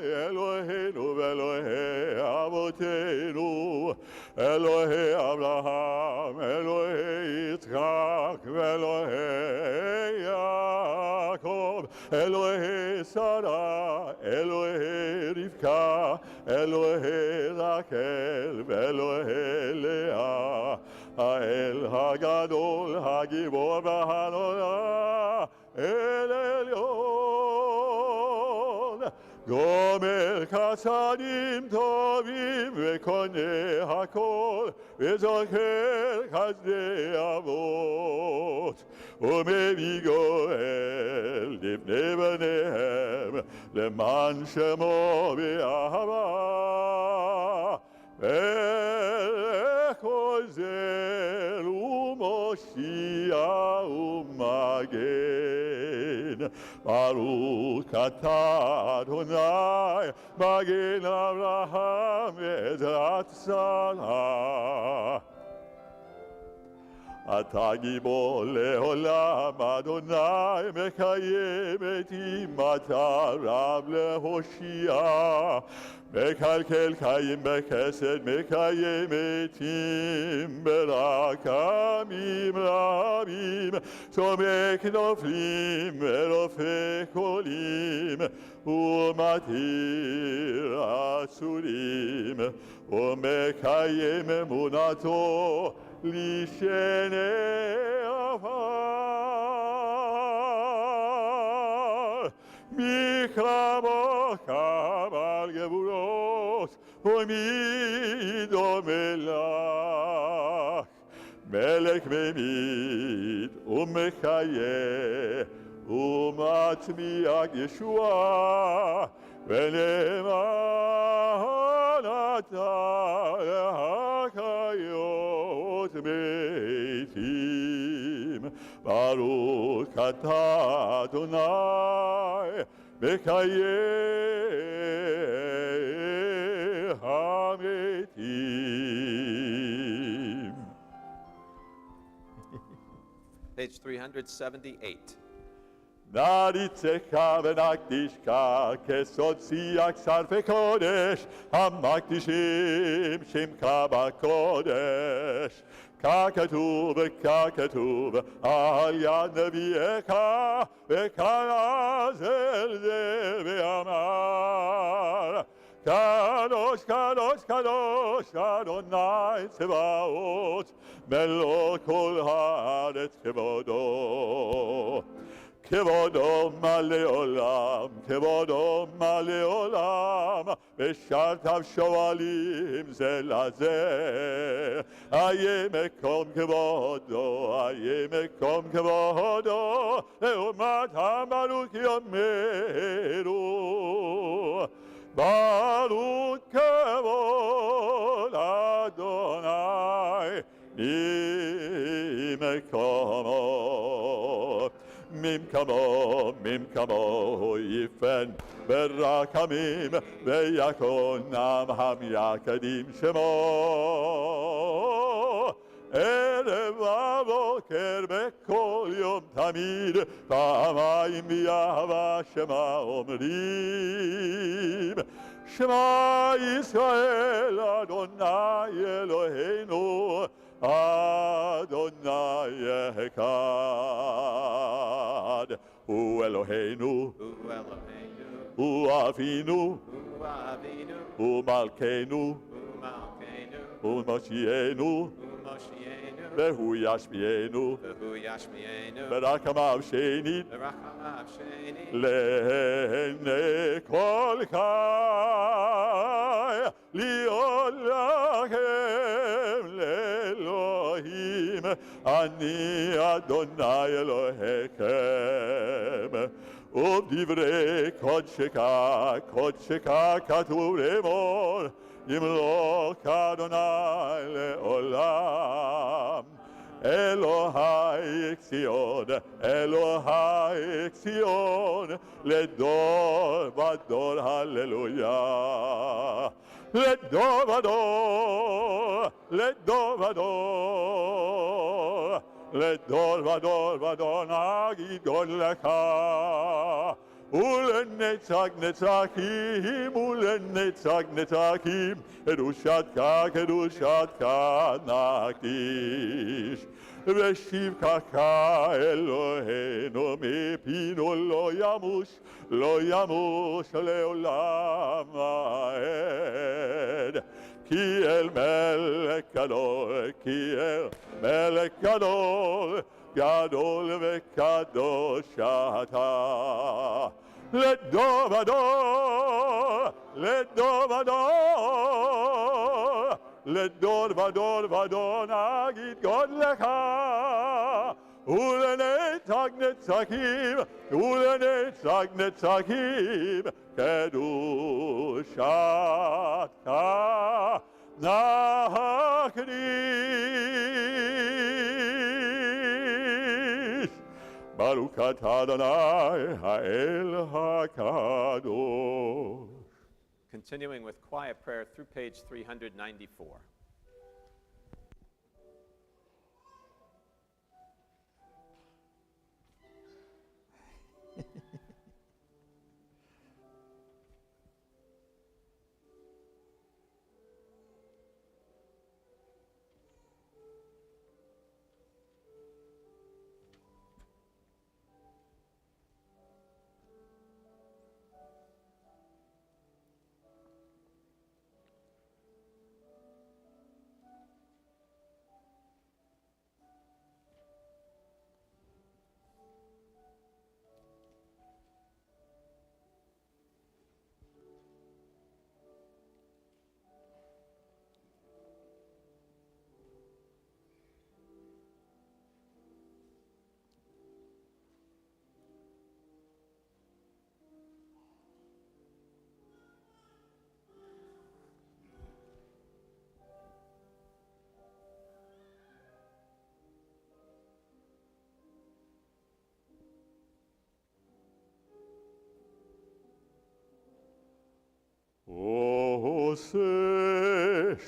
אלוהינו ואלוהי אבותינו, אלוהי אברהם, אלוהי יצחק ואלוהי יעקב, אלוהי שרה, אלוהי רבקה, אלוהי רחל ואלוהי לאה, האל הגדול, הגיבור והנורא, אל עליון, גומר חסדים טובים וקונה הכל, וזוכר חסדי אבות, ומביא גואל לבני בניהם, למען שמו באהבה, ולכל זר ומושיע ומגן. ברוך אתה אדוני, מגן אברהם ועזרת שרה. אתה גיבור לעולם, אדוני, מקיים את אימתה רב להושיע. מקלקל חיים בחסד, מקיים מתים ברחמים רבים, צומק נופלים ורופא חולים, ומתיר אסורים, ומקיים אמונתו לשני עפר. מי כמוך בעל גבורות, ומי דומה לך, מלך ממית ומחיה, ומצמיח ישועה, ולמען אתה להחיות מתים. ברוך אתה אדוני בחיי המתים.
Page 378.
נריצך ונקדישך כסוד שיח שר וקודש, המקדישים שמך בקודש. ככתוב על יד נביאך, וקרא זה לזה ואמר, קדוש קדוש קדוש אדוני צבאות, מלוא כל הארץ כבודו. כבודו מלא עולם, כבודו מלא עולם, ושרתיו שואלים זה לזה. איה מקום כבודו, איה מקום כבודו, לעומת המלוך יאמרו. ברוך כבוד אדוני ממקומו. ממקמו יפן ברחמים, ויקונם המייחדים שמו. ערב ובוקר בכל יום תמיד, פעמיים ביהבה שמה אומרים. שמע ישראל אדוני אלוהינו, אדוני אחד. הוא אלוהינו, הוא אבינו, הוא מלכנו, הוא מושיענו, והוא ישמיענו ברחמיו שנית לעיני כל חי, להיות לכם לאלוהים, אני אדוני אלוהיכם. ובדברי קודשך כתוב לאמור, ימלוך אדוני לעולם. אלוהי ציון, אלוהי ציון, לדור ודור הללויה. לדור ודור, לדור ודור, לדור ודור ודור נגיד גודלך. ולנצח נצחים, ולנצח נצחים, קדושתך נקדיש. ושבחך אלוהינו מפינו לא ימוש, לא ימוש לעולם העד. כי אל מלך גדול, כי אל מלך גדול, גדול וקדוש אתה. לדור ודור, לדור ודור, לדור ודור ודור נגיד גודלך. ולנצח נצחים, ולנצח נצחים, קדושתך נקדיש. ברוך אתה אדוני האל הקדוש.
Continuing with quiet prayer through page 394.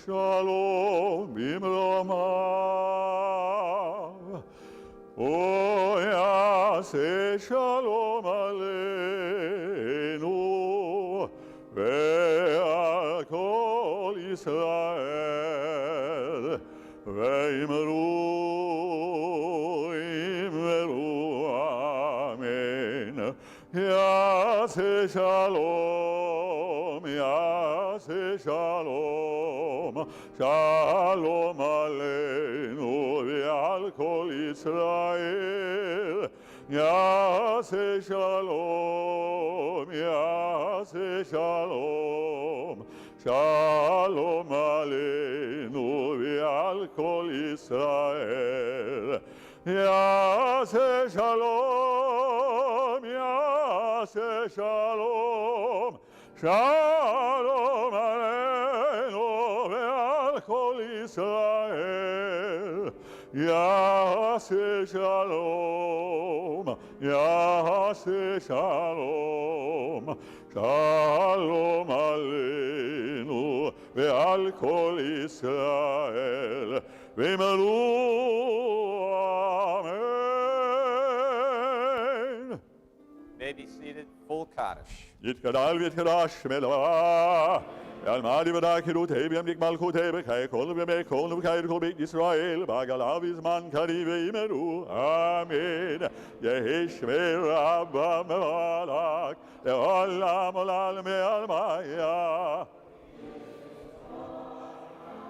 שלום במרומיו, הוא יעשה שלום עלינו ועל כל ישראל, ואמרו אמן. יעשה שלום, יעשה שלום, שלום עלינו ועל כל ישראל. יעשה שלום, יעשה שלום, שלום עלינו ועל כל ישראל. יעשה שלום, יעשה שלום, שלום עלינו ועל כל ישראל. יעשה שלום, יעשה שלום, שלום עלינו ועל כל ישראל. ואמרו אמן.
May be seated. Full Kaddish.
יתגדל ויתקדש מלאה. ועל מעדי ודאי קירותי בימליק מלכותי בחיי כל ובימי כל ובחיי כל בית ישראל בעגלה בזמן קריב ואמרו אמן. יהי שמי רבה מלך לעולם עולם מעלמיה.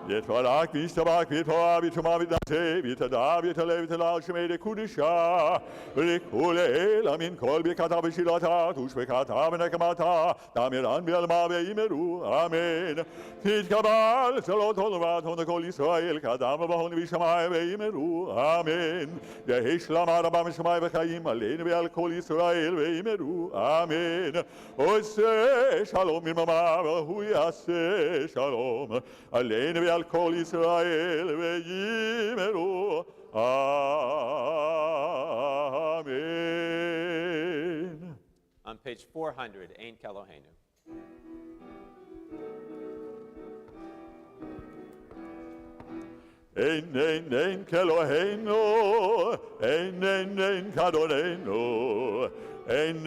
יתברך וישתבח ויתפאר ויתשומע ויתנשא ויתהדר ויתהלל ויתהלל שמי לקודשה ולכל אל אמין כל ברכתה ושילתה ושבחתה ונקמתה תאמרן בעלמה ואמרו אמן. תתקבל צלות הון ובהון כל ישראל כאדם ובהון בשמיים ואמרו אמן. יהי שלמה רבה משמיים וחיים עלינו ועל כל ישראל ואמרו אמן. עושה שלום מממה והוא יעשה שלום עלינו ועל כל ישראל ויאמרו אמן.
On page 400, Ein Kelohenu.
אין כאלוהינו, אין כאדוננו, אין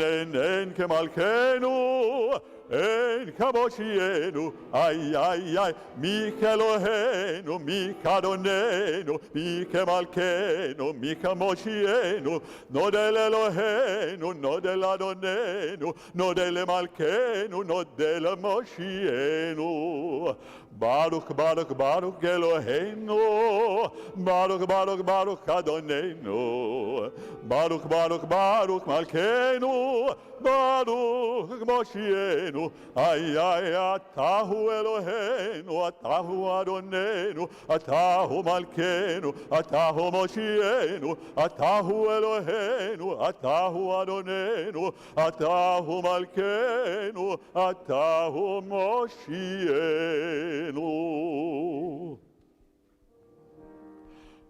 כמלכנו, אין כמושיענו, איי איי איי, מי כאלוהינו, מי כאדוננו, מי כמלכנו, מי כמושיענו, נודה לאלוהינו, נודה לאדוננו, נודה למלכנו, נודה למושיענו. ברוך ברוך ברוך אלוהינו, ברוך ברוך ברוך אדוננו, ברוך ברוך ברוך מלכנו, ברוך מושיענו. איי איי, אתה הוא אלוהינו, אתה הוא אדוננו, אתה הוא מלכנו, אתה הוא מושיענו, אתה הוא אלוהינו, אתה הוא אדוננו, אתה הוא מלכנו, אתה הוא מושיענו.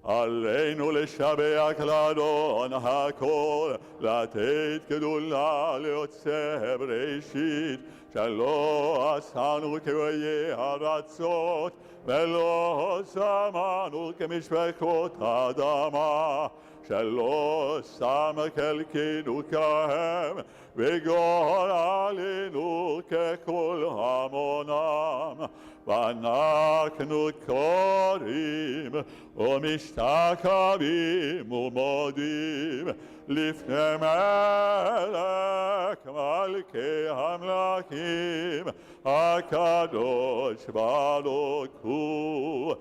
עלינו לשבח לאדון הכל, לתת גדולה ליוצא בראשית, שלא עשנו כאויי ארצות, ולא שמענו כמשפחות אדמה, שלא שם חלקנו כהם, וגורלנו ככל המונם. ואנחנו קוראים ומשתחווים ומודים לפני מלך מלכי המלכים הקדוש ברוך הוא,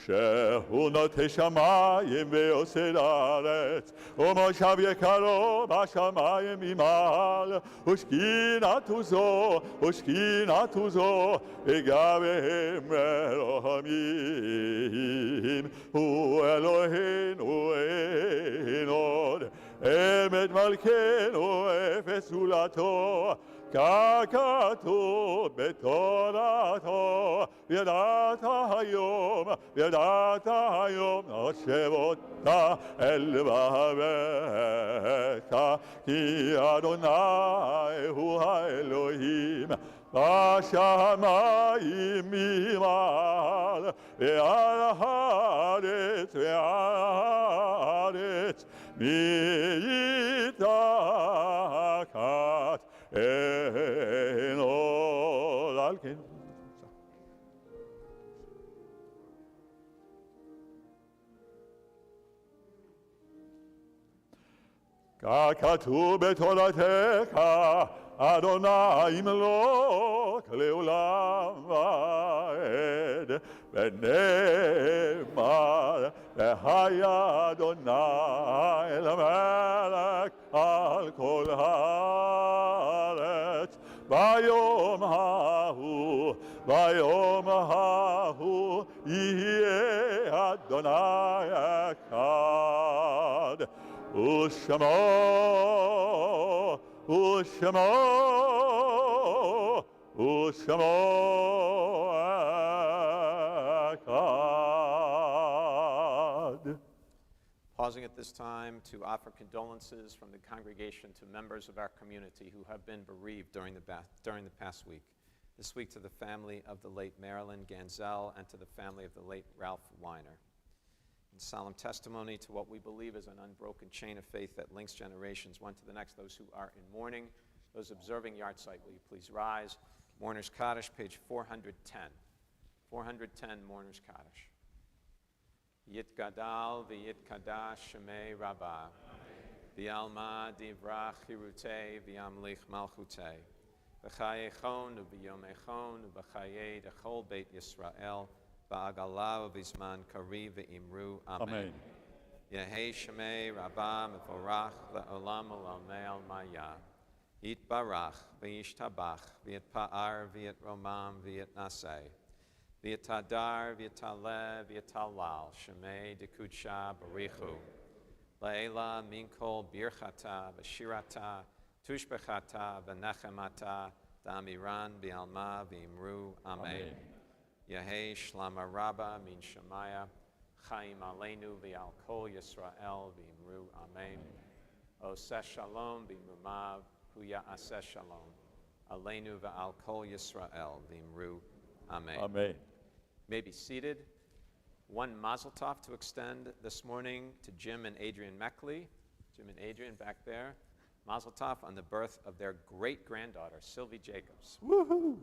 שהוא נוטה שמיים ויוסד הארץ, ומושב יקרו בשמיים ממעל, ושכינתו זו ושכינתו זו וגביהם מרחמים. הוא אלוהינו אין עוד, אמת מלכנו אפס זולתו, ככתוב בתורתו. וידעת היום נשב אותה אל לבביך, כי אדוני הוא האלוהים בשמיים ממעל, ועל הארץ מתחת אין עוד על כן. ככתוב בתורתך, אדוני ימלוך לעולם ועד, ונאמר, והיה אדוני למלך על כל הארץ. ביום ההוא יהיה אדוני אחד, ושמו אחד.
Pausing at this time to offer condolences from the congregation to members of our community who have been bereaved during the past week. This week to the family of the late Marilyn Ganzel and to the family of the late Ralph Weiner. In solemn testimony to what we believe is an unbroken chain of faith that links generations one to the next, those who are in mourning, those observing yahrzeit, will you please rise? Mourner's Kaddish, page 410. 410, Mourner's Kaddish. Yit Gadal v'yit Kadash Shemei Rabbah v'yalma divrach hirutei v'yamlich malchutei v'chayechon u'b'yomechon u'b'chayei dechol beit Yisrael v'agala v'zman kari v'imru Amen. Yehei Shemei Rabbah mevorach le'olam olamei al-maya yitbarach v'yishtabach v'yitpa'ar v'yitromam v'yitnasei V'yitadar, v'yitaleh, v'yitalal, Shemei dekudsha barichu. Le'ela minkol birchata, v'shirata, tushbechata, v'nechemata, da'amiran b'alma v'imru, Amen. Yehei shlama rabba min shemaya, chaim aleinu v'al kol Yisrael v'imru, Amen. Oseh shalom v'imrumav, huya aseh shalom, aleinu v'al kol Yisrael v'imru, Amen.
Amen.
May be seated. One mazel tov to extend this morning to Jim and Adrian Meckley. Jim and Adrian back there. Mazel tov on the birth of their great-granddaughter, Sylvie Jacobs.
Woohoo!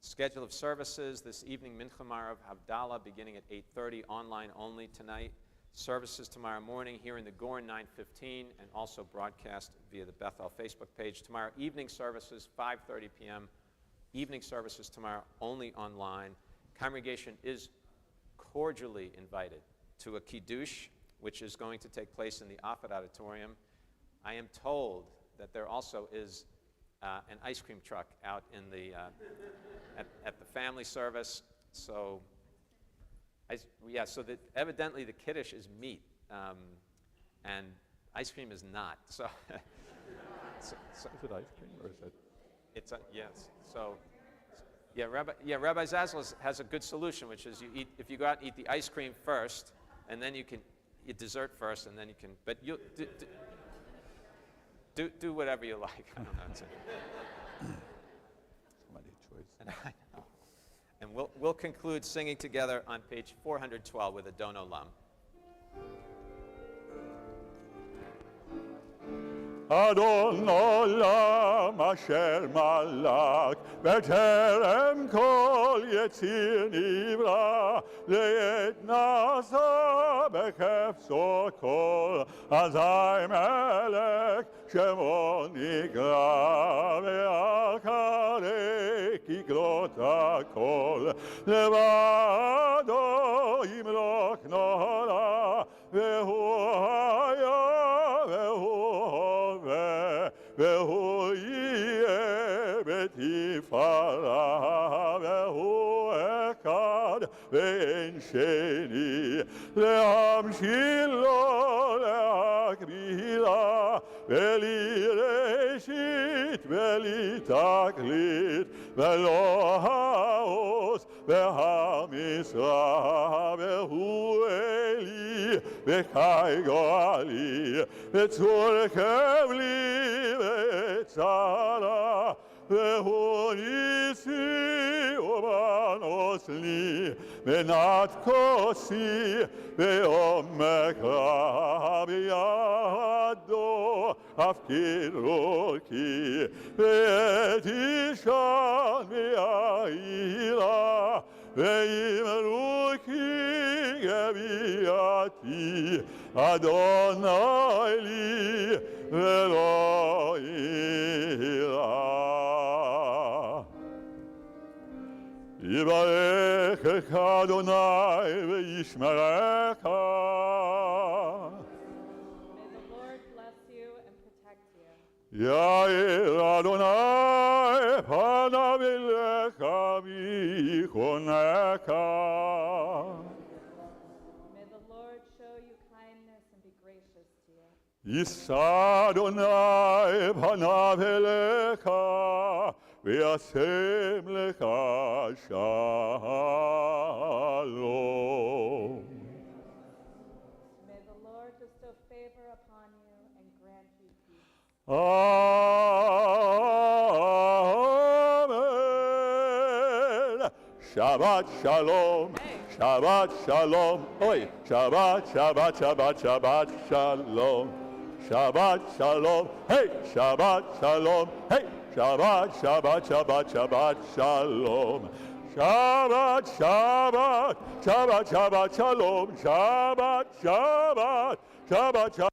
Schedule of services this evening, Mincha Marav Havdalah beginning at 8:30, online only tonight. Services tomorrow morning here in the Gorn, 9:15, and also broadcast via the Bethel Facebook page. Tomorrow evening services, 5:30 p.m. Evening services tomorrow only online. Congregation is cordially invited to a kiddush, which is going to take place in the Offit Auditorium. I am told that there also is an ice cream truck out in the at the family service. So, so that evidently the kiddush is meat, and ice cream is not. So,
Is it ice cream or is it?
It's yes. So, Rabbi Zazel has a good solution, which is if you go out and eat the ice cream first, and then you can eat dessert first, and then you can. But you do whatever you like. I don't know.
So many choices.
And we'll conclude singing together on page 412 with a Don Olam.
אדון עולם אשר מלך בטרם כל יציר נברא לעת נעשה בחפצו כל אזי מלך שמו נקרא ועל כרך יקרות הכל לבדו ימלוך נורא והוא היה והוא יהיה בתפארה והוא אחד ואין שני להמשיל לו להקבילה בלי ראשית בלי תכלית ולא העוז והמשרה והוא אלי וחי גואלי וצור כבלי וצרה והוא ניסי ובנוס לי מנת כוסי בעומק רב ידו הפקירו כי ואת אישן ויעילה ואמרו כי גבייתי אדוני לי ולא אילה. יברכך אדוני וישמרך.
May the Lord bless you and protect you.
יאיר אדוני פניו אליך ויחונך.
May the Lord show you kindness and be gracious to you.
יישא אדוני פניו אליך וישם לך שלום.
May the Lord bestow favor upon you and grant you peace.
Amen. Shabbat shalom. Shabbat shalom. Oi. Shabbat, Shabbat, Shabbat, Shabbat shalom. Shabbat shalom. Hey. Shabbat shalom. Hey. Shabbat, Shabbat, Shabbat, Shabbat shalom. Shabbat, Shabbat, Shabbat, Shabbat shalom. Shabbat, Shabbat, Shabbat, Shabbat.